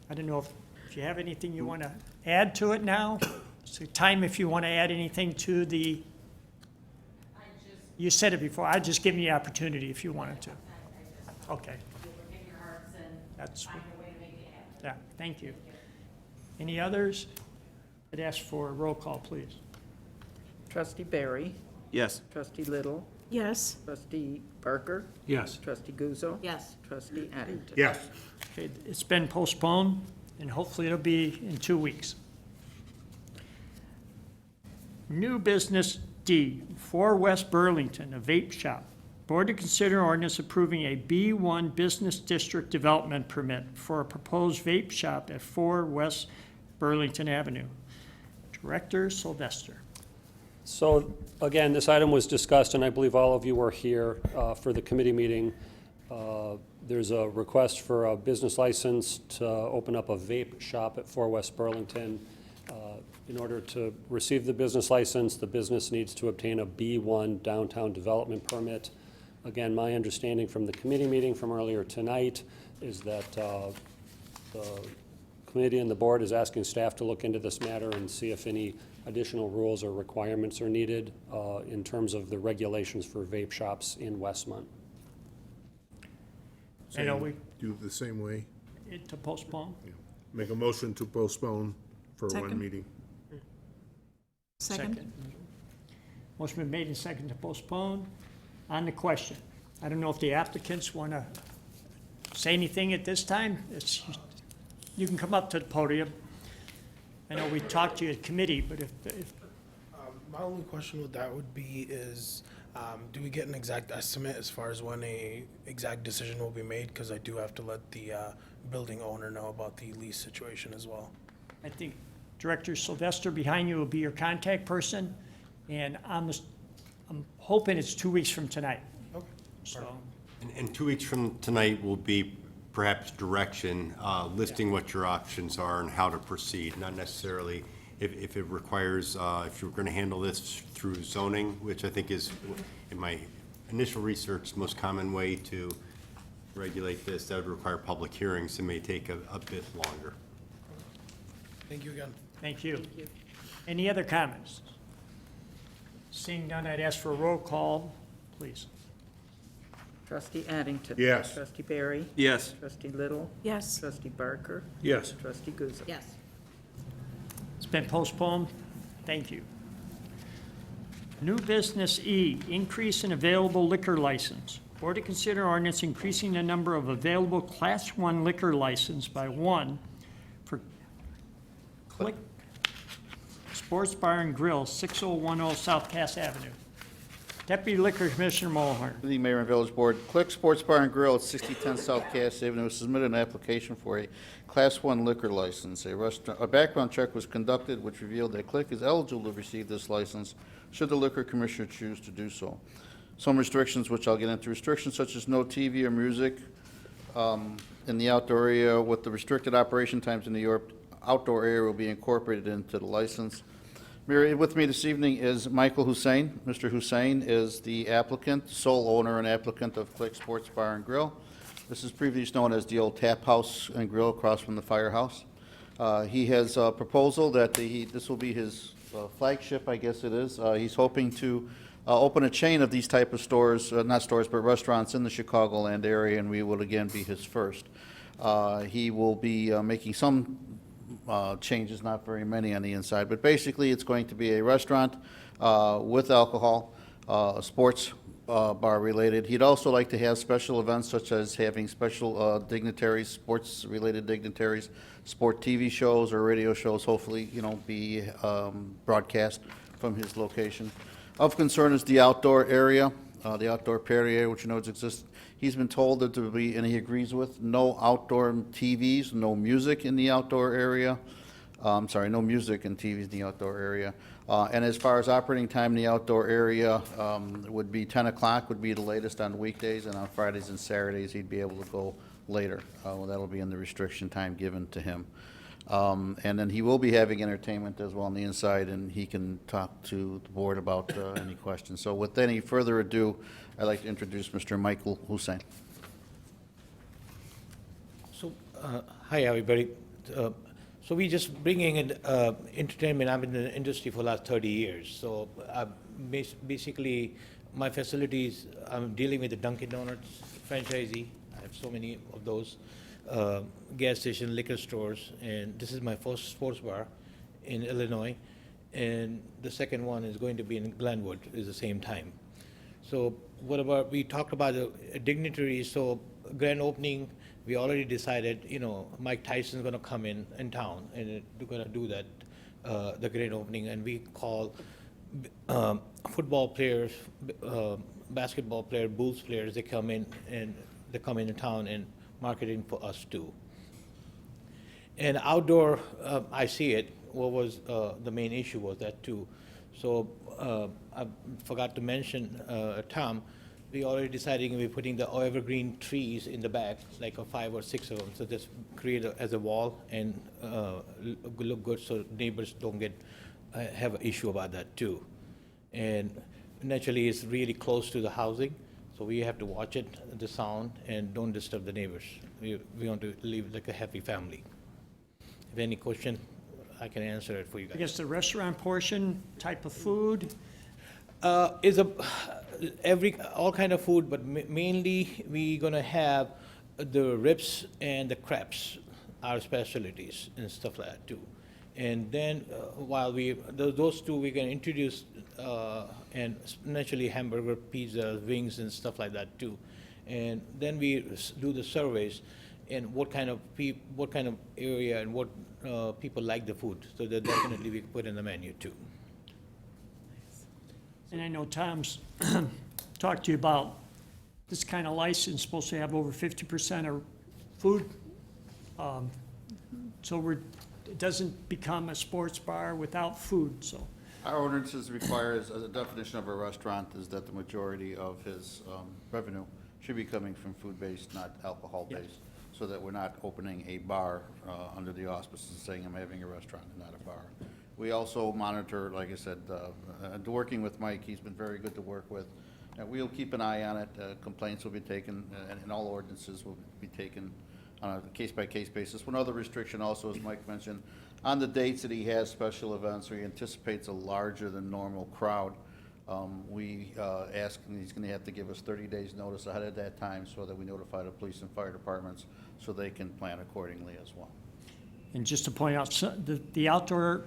I don't know if you have anything you want to add to it now? It's the time if you want to add anything to the, you said it before, I'd just give you the opportunity if you wanted to. Okay. That's, yeah, thank you. Any others? I'd ask for a roll call, please. Trustee Barry? Yes. Trustee Little? Yes. Trustee Barker? Yes. Trustee Guzzo? Yes. Trustee Addington? Yes. Okay, it's been postponed, and hopefully it'll be in 2 weeks. New business D, 4 West Burlington, a vape shop. Board to consider ordinance approving a B1 Business District Development Permit for a proposed vape shop at 4 West Burlington Avenue. Director Sylvester. So, again, this item was discussed, and I believe all of you were here for the committee meeting. There's a request for a business license to open up a vape shop at 4 West Burlington. In order to receive the business license, the business needs to obtain a B1 downtown development permit. Again, my understanding from the committee meeting from earlier tonight is that the committee and the board is asking staff to look into this matter and see if any additional rules or requirements are needed in terms of the regulations for vape shops in Westmont. I know we, Do the same way. to postpone. Make a motion to postpone for one Second. meeting. Second. Motion been made and second to postpone. On the question, I don't know if the applicants want to say anything at this time. You can come up to the podium. I know we talked to you at committee, but if My only question with that would be is, do we get an exact estimate as far as when a exact decision will be made? Because I do have to let the building owner know about the lease situation as well. I think Director Sylvester behind you will be your contact person, and I'm hoping it's 2 weeks from tonight. Okay. So, And 2 weeks from tonight will be perhaps direction, listing what your options are and how to proceed, not necessarily if it requires, if you're going to handle this through zoning, which I think is, in my initial research, the most common way to regulate this. That would require public hearings. It may take a bit longer. Thank you again. thank you. Any other comments? Seeing none, I'd ask for a roll call, please. Trustee Addington? Yes. Trustee Barry? Yes. Trustee Little? Yes. Trustee Barker? Yes. Trustee Guzzo? Yes. It's been postponed. Thank you. New business E, increase in available liquor license. Board to consider ordinance increasing the number of available Class 1 liquor license by 1 for Click Sports Bar and Grill, 6010 South Cass Avenue. Deputy Liquor Commissioner Mulhern. Good evening, Mayor and Village Board. Click Sports Bar and Grill at 6010 South Cass Avenue submitted an application for a Class 1 liquor license. A background check was conducted which revealed that Click is eligible to receive this license should the Liquor Commissioner choose to do so. Some restrictions, which I'll get into, restrictions such as no TV or music in the outdoor area with the restricted operation times in New York outdoor area will be incorporated into the license. Mayor, with me this evening is Michael Hussein. Mr. Hussein is the applicant, sole owner and applicant of Click Sports Bar and Grill. This is previously known as the old Tap House and Grill across from the firehouse. He has a proposal that this will be his flagship, I guess it is. He's hoping to open a chain of these type of stores, not stores, but restaurants in the Chicagoland area, and we will again be his first. He will be making some changes, not very many on the inside, but basically it's going to be a restaurant with alcohol, sports bar related. He'd also like to have special events such as having special dignitaries, sports related dignitaries, sport TV shows or radio shows, hopefully, be broadcast from his location. Of concern is the outdoor area, the outdoor patio, which exists. He's been told that there will be, and he agrees with, no outdoor TVs, no music in the outdoor area. No music and TVs in the outdoor area. And as far as operating time in the outdoor area, would be 10 o'clock would be the latest on weekdays, and on Fridays and Saturdays, he'd be able to go later. That'll be in the restriction time given to him. And then he will be having entertainment as well on the inside, and he can talk to the board about any questions. So with any further ado, I'd like to introduce Mr. Michael Hussein. So, hi, everybody. So we just bringing in entertainment. I'm in the industry for the last 30 years. So basically, my facilities, I'm dealing with the Dunkin' Donuts franchisee. I have so many of those. Gas station, liquor stores, and this is my first sports bar in Illinois, and the second one is going to be in Glenwood at the same time. So we talked about the dignitaries, so grand opening, we already decided, Mike Tyson's gonna come in town, and we're gonna do that, the grand opening, and we call football players, basketball players, Bulls players, they come in town and marketing for us too. And outdoor, I see it, what was the main issue was that too. So I forgot to mention, Tom, we already deciding we're putting the evergreen trees in the back, like 5 or 6 of them, so just create as a wall and look good so neighbors don't have an issue about that too. And naturally, it's really close to the housing, so we have to watch it, the sound, and don't disturb the neighbors. We want to live like a happy family. If any question, I can answer it for you guys. I guess the restaurant portion, type of food? Is all kind of food, but mainly we gonna have the ribs and the crepes, our specialties and stuff like that too. And then while those two we're gonna introduce and naturally hamburger, pizza, wings and stuff like that too. And then we do the surveys and what kind of area and what people like the food. So that definitely we put in the menu too. And I know Tom's talked to you about this kind of license supposed to have over 50% of food. So it doesn't become a sports bar without food, so. Our ordinances requires, as a definition of a restaurant, is that the majority of his revenue should be coming from food-based, not alcohol-based, so that we're not opening a bar under the auspices saying I'm having a restaurant and not a bar. We also monitor, like I said, working with Mike, he's been very good to work with. And we'll keep an eye on it. Complaints will be taken, and all ordinances will be taken on a case-by-case basis. One other restriction also, as Mike mentioned, on the dates that he has special events or he anticipates a larger than normal crowd, we ask him, he's going to have to give us 30 days notice ahead of that time so that we notify the police and fire departments so they can plan accordingly as well. And just to point out, the outdoor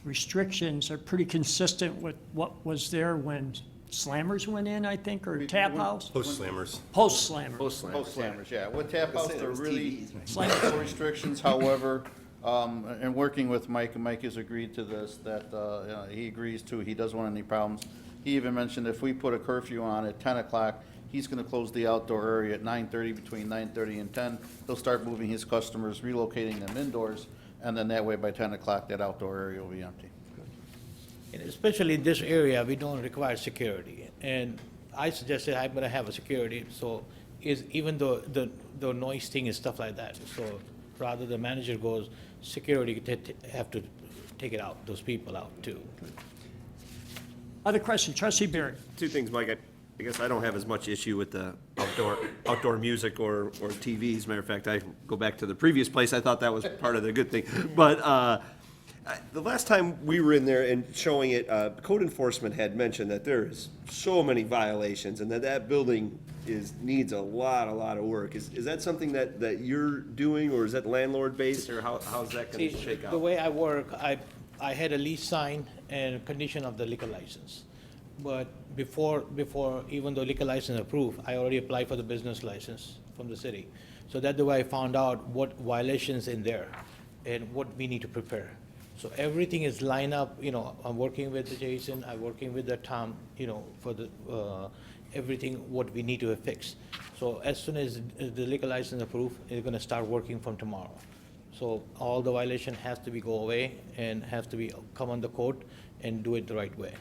restrictions are pretty consistent with what was there when Slammers went in, I think, or Tap House? Post-slammers. Post-Slammers. Post-slammers, yeah. With Tap House, there are really Slammers. no restrictions, however, and working with Mike, and Mike has agreed to this, that he agrees to, he doesn't want any problems. He even mentioned if we put a curfew on at 10 o'clock, he's gonna close the outdoor area at 9:30, between 9:30 and 10. He'll start moving his customers, relocating them indoors, and then that way by 10 o'clock, that outdoor area will be empty. And especially in this area, we don't require security. And I suggested I'm gonna have a security, so even though the noise thing and stuff like that. So rather the manager goes, security have to take it out, those people out too. Other questions? Trustee Barry? Two things, Mike. I guess I don't have as much issue with the outdoor music or TVs. Matter of fact, I go back to the previous place. I thought that was part of the good thing. But the last time we were in there and showing it, code enforcement had mentioned that there is so many violations and that building needs a lot of work. Is that something that you're doing, or is that landlord-based, or how's that gonna shake out? The way I work, I had a lease sign and condition of the liquor license. But before even the liquor license approved, I already applied for the business license from the city. So that's the way I found out what violations in there and what we need to prepare. So everything is lined up, I'm working with Jason, I'm working with the Tom, for the, everything what we need to fix. So as soon as the liquor license approved, it's gonna start working from tomorrow. So all the violation has to be go away and have to be come on the court and do it the right way.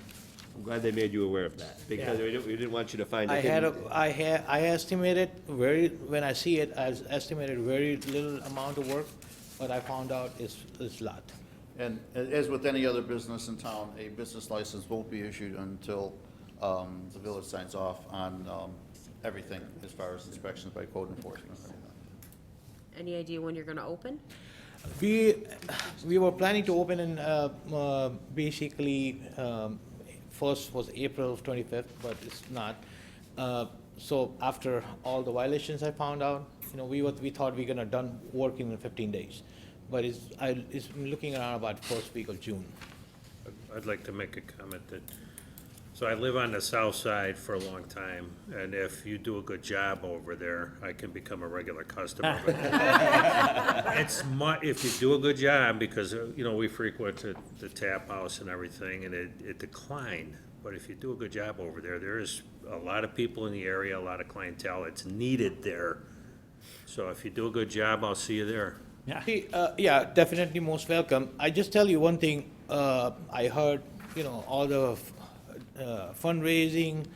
I'm glad they made you aware of that, because we didn't want you to find it. I estimated when I see it, I estimated very little amount of work, but I found out it's a lot. And as with any other business in town, a business license won't be issued until the village signs off on everything as far as inspections by code enforcement. Any idea when you're gonna open? We were planning to open in basically first was April 25th, but it's not. So after all the violations I found out, we thought we were gonna done working in 15 days, but it's looking around about first week of June. I'd like to make a comment that, so I live on the south side for a long time, and if you do a good job over there, I can become a regular customer. If you do a good job, because, we frequent the tap house and everything, and it declined. But if you do a good job over there, there is a lot of people in the area, a lot of clientele. It's needed there. So if you do a good job, I'll see you there. Yeah. Yeah, definitely most welcome. I just tell you one thing, I heard, all the fundraising,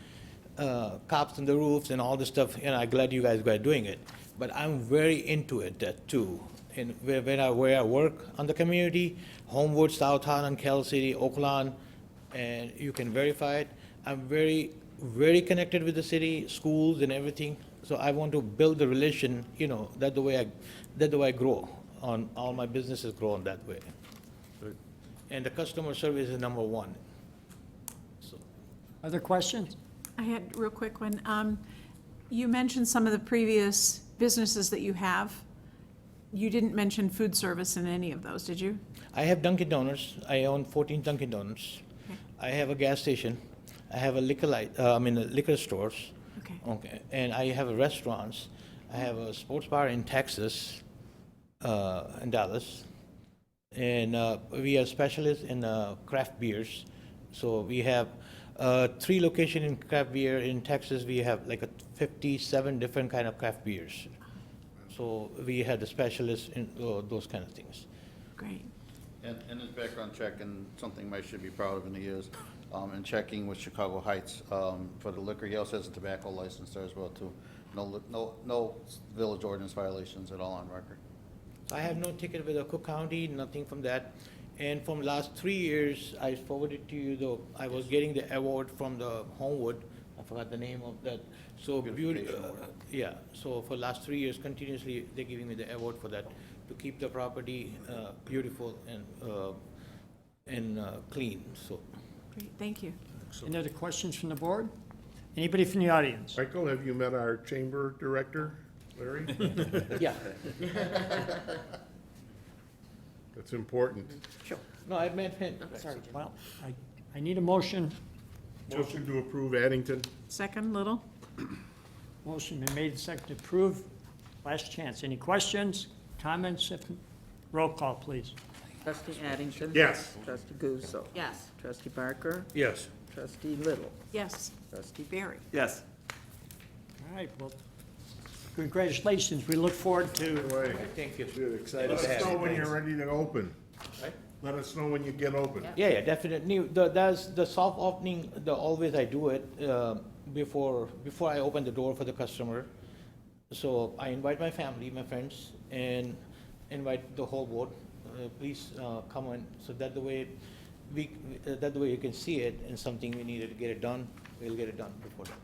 cops on the roofs and all this stuff, and I'm glad you guys are doing it. But I'm very into it, that too. And where I work on the community, Homewood, South Holland, Kell City, Oakland, and you can verify it. I'm very, very connected with the city, schools and everything. So I want to build the relation, that's the way I grow. On all my businesses grow on that way. And the customer service is number one. So. Other questions? I had a real quick one. You mentioned some of the previous businesses that you have. You didn't mention food service in any of those, did you? I have Dunkin' Donuts. I own 14 Dunkin' Donuts. Okay. I have a gas station. I have a liquor stores. Okay. Okay. And I have restaurants. I have a sports bar in Texas, in Dallas. And we are specialists in craft beers. So we have 3 locations in craft beer. In Texas, we have like 57 different kind of craft beers. So we had the specialists in those kind of things. Great. And his background check, and something Mike should be proud of in the years, in checking with Chicago Heights for the liquor. He also has a tobacco license there as well too. No village ordinance violations at all on record. I have no ticket with the Cook County, nothing from that. And from last 3 years, I forwarded to you, though, I was getting the award from the Homewood. I forgot the name of that. So yeah, so for last 3 years, continuously, they're giving me the award for that, to keep the property beautiful and clean, so. Great, thank you. Any other questions from the board? Anybody from the audience? Michael, have you met our chamber director, Larry? Yeah. That's important. Sure. No, I meant him. Sorry, Jim. Well, I need a motion. Motion to approve Addington. Second, Little? Motion been made and seconded to approve. Last chance. Any questions, comments? Roll call, please. Trustee Addington? Yes. Trustee Guzzo? Yes. Trustee Barker? Yes. Trustee Little? Yes. Trustee Barry? Yes. All right, well, congratulations. We look forward to, Thank you. We're excited to have Let us know you. when you're ready to open. Right? Let us know when you get open. Yeah, definitely. There's the soft opening, always I do it before I open the door for the customer. So I invite my family, my friends, and invite the whole board. Please come on, so that the way you can see it and something we needed to get it done, we'll get it done before that.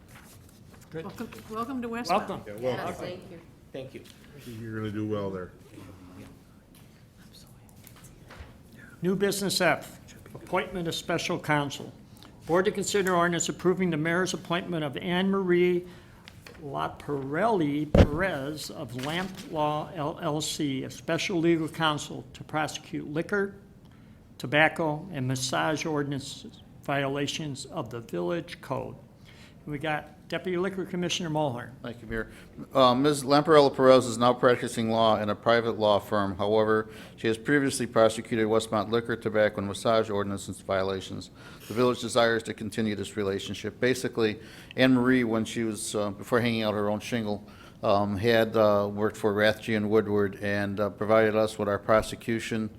Good. Welcome to Westmont. Welcome. Yeah, well, Yes, thank you. Thank you. you're gonna do well there. New business F, appointment of special counsel. Board to consider ordinance approving the mayor's appointment of Anne Marie LaParelli Perez of Lamp Law LLC, a special legal counsel to prosecute liquor, tobacco, and massage ordinance violations of the village code. We got Deputy Liquor Commissioner Mulhern. Thank you, Mayor. Ms. Lamparello Perez is now practicing law in a private law firm. However, she has previously prosecuted Westmont liquor, tobacco, and massage ordinances violations. The village desires to continue this relationship. Basically, Anne Marie, when she was, before hanging out her own shingle, had worked for Rathje and Woodward and provided us with our prosecution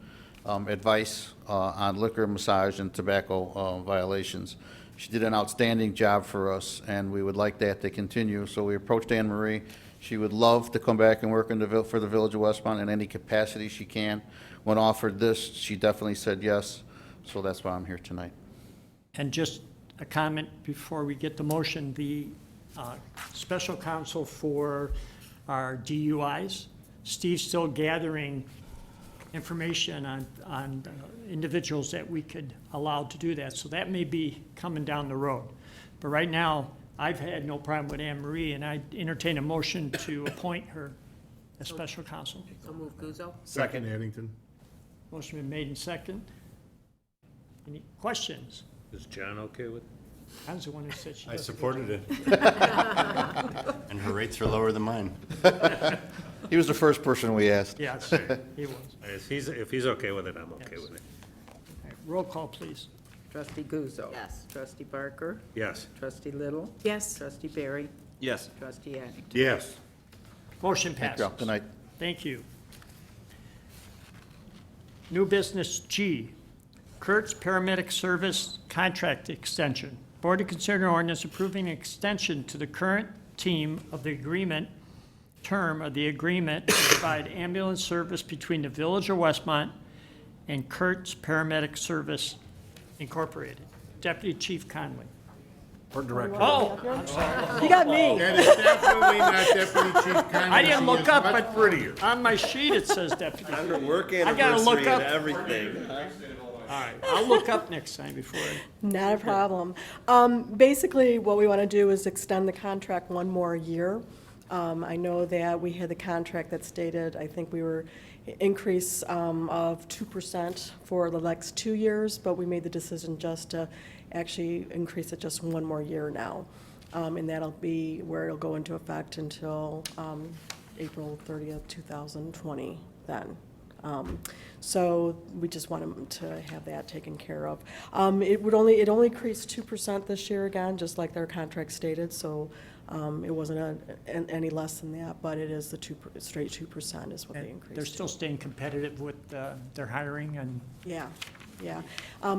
advice on liquor, massage, and tobacco violations. She did an outstanding job for us, and we would like that to continue. So we approached Anne Marie. She would love to come back and work for the Village of Westmont in any capacity she can. When offered this, she definitely said yes. So that's why I'm here tonight. And just a comment before we get the motion, the special counsel for our DUIs, Steve's still gathering information on individuals that we could allow to do that. So that may be coming down the road. But right now, I've had no problem with Anne Marie, and I entertain a motion to appoint her as special counsel. So move Guzzo. Second, Addington. Motion been made in second. Any questions? Is John okay with? I was the one who said she I doesn't. supported it. And her rates are lower than mine. He was the first person we asked. Yeah, he was. If he's okay with it, I'm okay with it. All right, roll call, please. Trustee Guzzo. Yes. Trustee Barker. Yes. Trustee Little. Yes. Trustee Barry. Yes. Trustee Addington. Yes. Motion Thank passes. you all. Good night. Thank you. New business G, Kurtz Paramedic Service Contract Extension. Board to consider ordinance approving an extension to the current term of the agreement to provide ambulance service between the Village of Westmont and Kurtz Paramedic Service Incorporated. Deputy Chief Conley. Board Director. Oh, I'm sorry. You got me. That is definitely not Deputy Chief Conley. I didn't She look is up, much but prettier. on my sheet it says Deputy. Under work I gotta look anniversary and up. everything. All right, I'll look up next time before I. Not a problem. Basically, what we want to do is extend the contract one more year. I know that we had the contract that stated, I think we were increase of 2% for the next 2 years, but we made the decision just to actually increase it just one more year now. And that'll be where it'll go into effect until April 30th, 2020 then. So we just want them to have that taken care of. It only increased 2% this year again, just like their contract stated, so it wasn't any less than that, but it is the straight 2% is what they increased. They're still staying competitive with their hiring and. Yeah, yeah.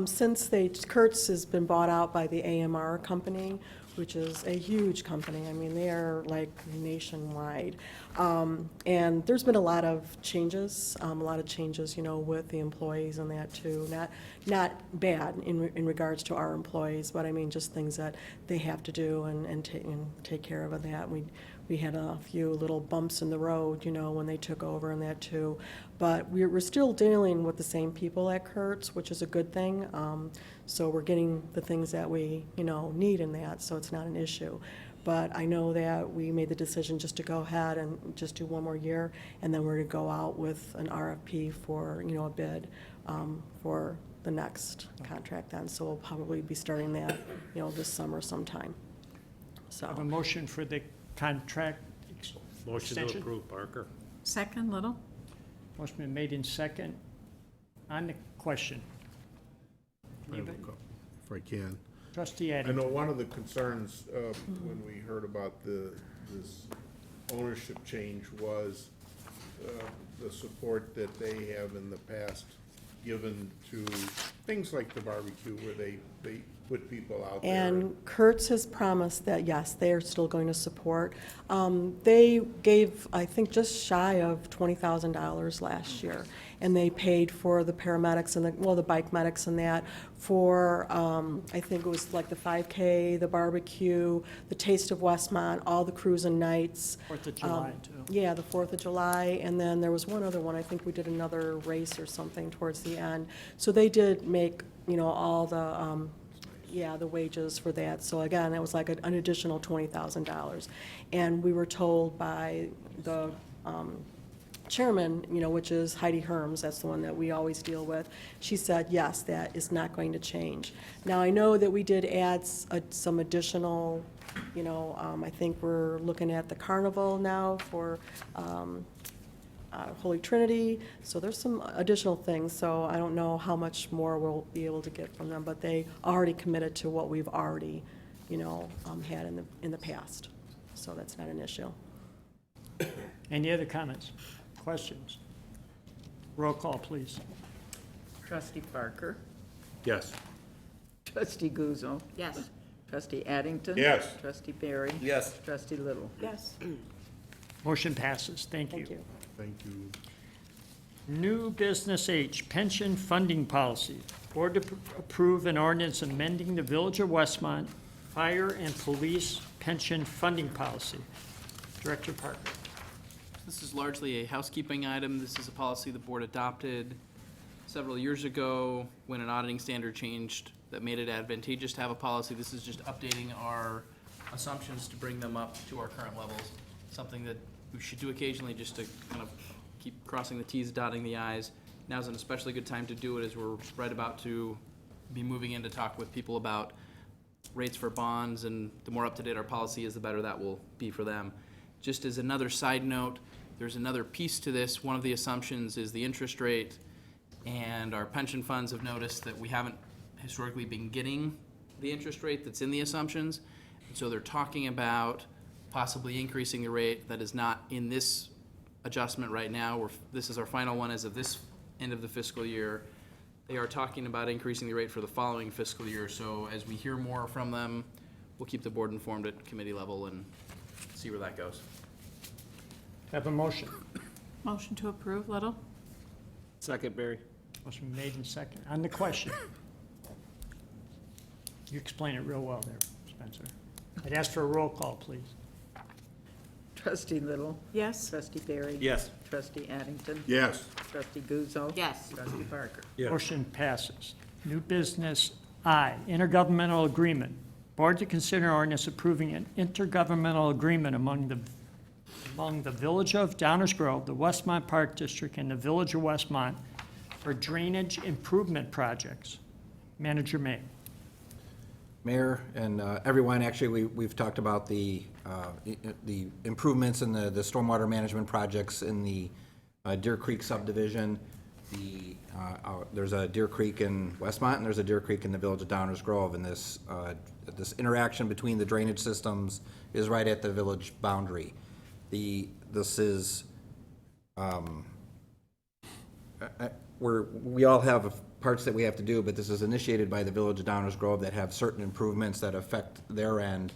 Since Kurtz has been bought out by the AMR company, which is a huge company. I mean, they are like nationwide. And there's been a lot of changes, you know, with the employees and that too. Not bad in regards to our employees, but I mean, just things that they have to do and take care of that. We had a few little bumps in the road, you know, when they took over and that too. But we're still dealing with the same people at Kurtz, which is a good thing. So we're getting the things that we, you know, need in that, so it's not an issue. But I know that we made the decision just to go ahead and just do one more year, and then we're to go out with an RFP for, you know, a bid for the next contract then. So we'll probably be starting that, you know, this summer sometime. I have a motion for the contract Motion to extension. approve, Barker. Second, Little. Motion been made in second. On the question. If I can. Trustee I Addington. know one of the concerns when we heard about this ownership change was the support that they have in the past given to things like the barbecue, where they put people out there. And Kurtz has promised that, yes, they are still going to support. They gave, I think, just shy of $20,000 last year, and they paid for the paramedics and the bike medics and that for, I think it was like the 5K, the barbecue, the Taste of Westmont, all the cruise and nights. 4th of July, too. Yeah, the 4th of July, and then there was one other one, I think we did another race or something towards the end. So they did make, all the, the wages for that. So again, it was like an additional $20,000. And we were told by the chairman, which is Heidi Herms, that's the one that we always deal with, she said, yes, that is not going to change. Now, I know that we did add some additional, I think we're looking at the carnival now for Holy Trinity, so there's some additional things, so I don't know how much more we'll be able to get from them, but they already committed to what we've already, had in the past, so that's not an issue. Any other comments, questions? Roll call, please. Trustee Barker, Yes. trustee Guzzo, Yes. trustee Addington. Yes. Trustee Barry. Yes. Trustee Little. Yes. Motion passes. Thank you. Thank you. Thank you. New business H, pension funding policy. Board to approve an ordinance amending the Village of Westmont fire and police pension funding policy. Director Parker. This is largely a housekeeping item. This is a policy the board adopted several years ago when an auditing standard changed that made it advantageous to have a policy. This is just updating our assumptions to bring them up to our current levels. Something that we should do occasionally just to kind of keep crossing the Ts, dotting the Is. Now's an especially good time to do it as we're right about to be moving in to talk with people about rates for bonds, and the more up-to-date our policy is, the better that will be for them. Just as another side note, there's another piece to this. One of the assumptions is the interest rate, and our pension funds have noticed that we haven't historically been getting the interest rate that's in the assumptions. And so they're talking about possibly increasing the rate. That is not in this adjustment right now. This is our final one as of this end of the fiscal year. They are talking about increasing the rate for the following fiscal year. So as we hear more from them, we'll keep the board informed at committee level and see where that goes. Have a motion. Motion to approve, Little? Second, Barry. Motion made and second. On the question. You explain it real well there, Spencer. I'd ask for a roll call, please. Trustee Little. Yes. Trustee Barry. Yes. Trustee Addington. Yes. Trustee Guzzo. Yes. Trustee Barker. Motion passes. New business I, intergovernmental agreement. Board to consider ordinance approving an intergovernmental agreement among the Village of Downers Grove, the Westmont Park District, and the Village of Westmont for drainage improvement projects. Manager May. Mayor and everyone, actually, we've talked about the improvements in the stormwater management projects in the Deer Creek subdivision. There's a Deer Creek in Westmont, and there's a Deer Creek in the Village of Downers Grove, and this interaction between the drainage systems is right at the village boundary. This is, we all have parts that we have to do, but this is initiated by the Village of Downers Grove that have certain improvements that affect their end,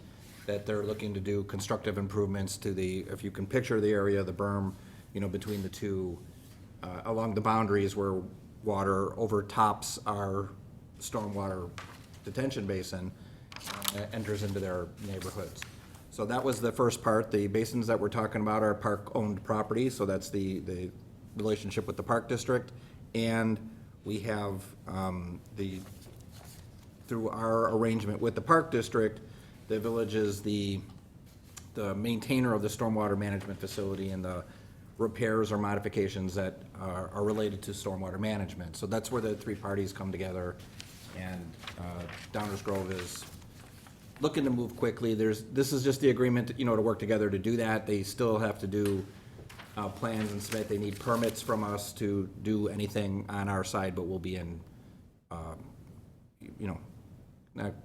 that they're looking to do constructive improvements to if you can picture the area, the berm, between the two, along the boundaries where water overtops our stormwater detention basin, enters into their neighborhoods. So that was the first part. The basins that we're talking about are park-owned property, so that's the relationship with the Park District. And we have, through our arrangement with the Park District, the village is the maintainer of the stormwater management facility and the repairs or modifications that are related to stormwater management. So that's where the three parties come together, and Downers Grove is looking to move quickly. This is just the agreement, to work together to do that. They still have to do plans and submit. They need permits from us to do anything on our side, but we'll be in,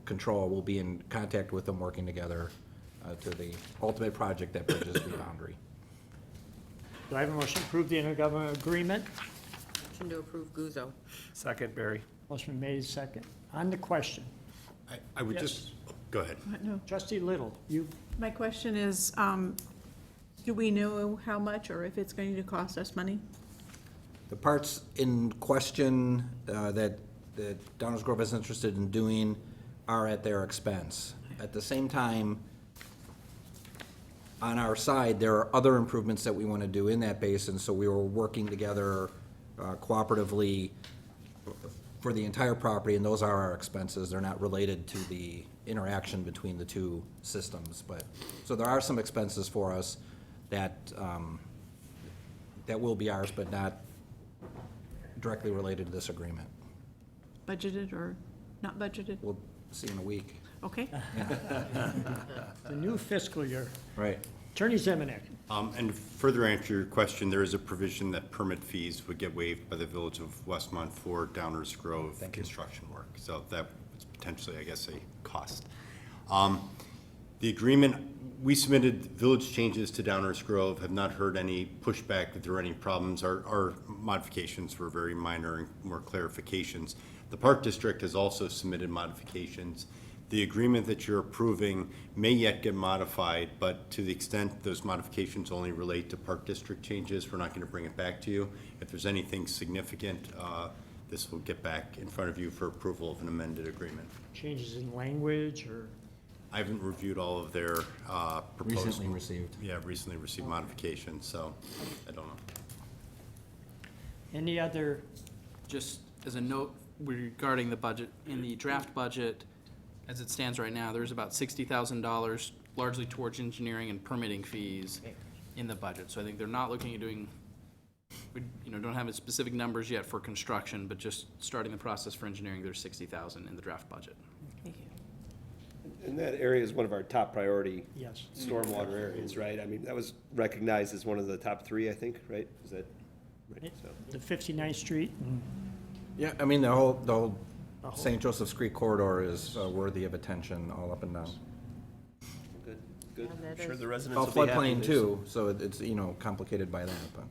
control. We'll be in contact with them, working together to the ultimate project that bridges the boundary. Do I have a motion to approve the intergovernmental agreement? Motion to approve Guzzo. Second, Barry. Motion made second. On the question. I would Yes. just, go ahead. No. Trustee Little, you, My question is, do we know how much or if it's going to cost us money? The parts in question that Downers Grove is interested in doing are at their expense. At the same time, on our side, there are other improvements that we want to do in that basin, so we were working together cooperatively for the entire property, and those are our expenses. They're not related to the interaction between the two systems, but, so there are some expenses for us that, that will be ours, but not directly related to this agreement. Budgeted or not budgeted? We'll see in a week. Okay. the new fiscal year. Right. Attorney Zemanek. And further answer your question, there is a provision that permit fees would get waived by the Village of Westmont for Downers Grove construction work. So that is potentially, I guess, a cost. The agreement, we submitted village changes to Downers Grove, have not heard any pushback that there are any problems. Our modifications were very minor and more clarifications. The Park District has also submitted modifications. The agreement that you're approving may yet get modified, but to the extent those modifications only relate to Park District changes, we're not going to bring it back to you. If there's anything significant, this will get back in front of you for approval of an amended agreement. Changes in language or? I haven't reviewed all of their proposed. Recently received. Yeah, recently received modifications, so I don't know. Any other? Just as a note regarding the budget, in the draft budget, as it stands right now, there's about $60,000 largely towards engineering and permitting fees in the budget. So I think they're not looking at doing, we, don't have specific numbers yet for construction, but just starting the process for engineering, there's $60,000 in the draft budget. Thank you. And that area is one of our top priority Yes. stormwater areas, right? I mean, that was recognized as one of the top 3, I think, right? Is that right? So. The 59th Street and Yeah, I mean, the whole St. Joseph's Creek corridor is worthy of attention all up and down. Good, good. Yeah, that I'm sure is. the residents All will be happy. floodplain too, so it's, complicated by that, but.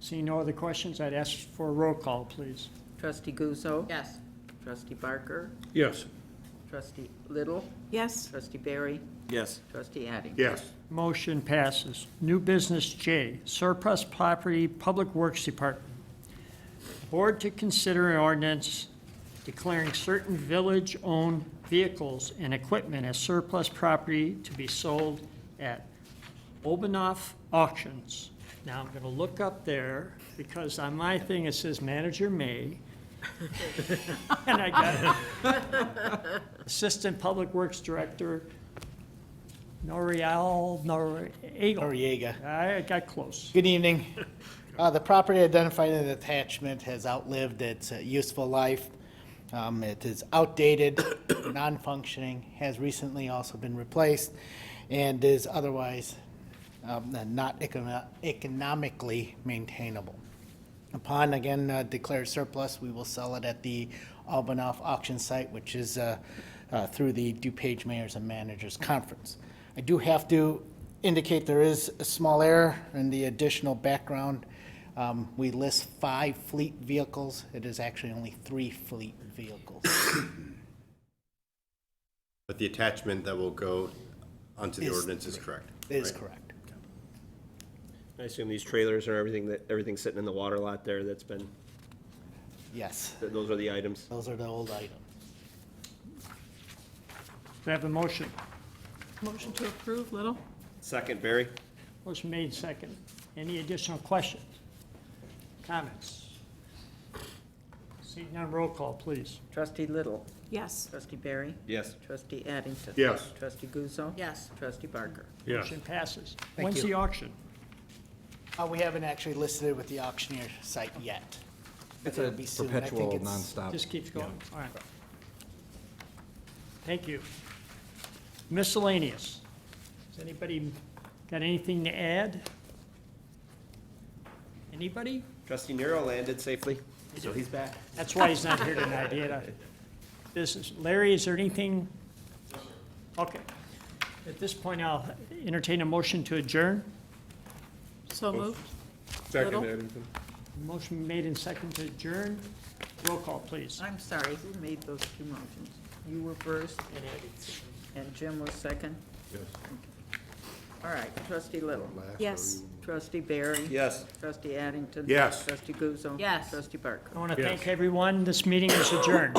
seeing no other questions, I'd ask for a roll call, please. Trustee Guzzo. Yes. Trustee Barker. Yes. Trustee Little. Yes. Trustee Barry. Yes. Trustee Addington. Yes. Motion passes. New business J, surplus property, Public Works Department. Board to consider an ordinance declaring certain village-owned vehicles and equipment as surplus property to be sold at Obanoff Auctions. Now, I'm gonna look up there, because on my thing it says Manager May. And I got Assistant Public Works Director, Noriega. I got close. Good evening. The property identified in the attachment has outlived its useful life. It is outdated, non-functioning, has recently also been replaced, and is otherwise not economically maintainable. Upon, again, declared surplus, we will sell it at the Albanoff auction site, which is through the DuPage Mayors and Managers Conference. I do have to indicate there is a small error in the additional background. We list 5 fleet vehicles. It is actually only 3 fleet vehicles. But the attachment that will go onto the Is ordinance is correct. It is right? correct. I assume these trailers are everything's sitting in the water lot there that's been, Yes, those are the items? those are the old items. Do I have a motion? Motion to approve, Little? Second, Barry? Motion made second. Any additional questions? Comments? Seeing none, roll call, please. Trustee Little. Yes. Trustee Barry. Yes. Trustee Addington. Yes. Trustee Guzzo. Yes. Trustee Barker. Motion passes. Thank When's you. the auction? We haven't actually listed it with the auctioneer site yet. But It's a it'll be soon. I think perpetual, it's- nonstop. Just keeps going. All right. Thank you. Miscellaneous. Has anybody got anything to add? Anybody? Trustee Nero landed safely, so he's back. That's why he's not here tonight. He had a business. Larry, is there anything? Okay. At this point, I'll entertain a motion to adjourn. So moved. Second, Little? Addington. Motion made and second to adjourn. Roll call, please. I'm sorry, who made those two motions? You were first, and Jim was second? Yes. All right, trustee Little. Yes. Trustee Barry. Yes. Trustee Addington. Yes. Trustee Guzzo. Yes. Trustee Barker. I want to thank everyone. This meeting is adjourned.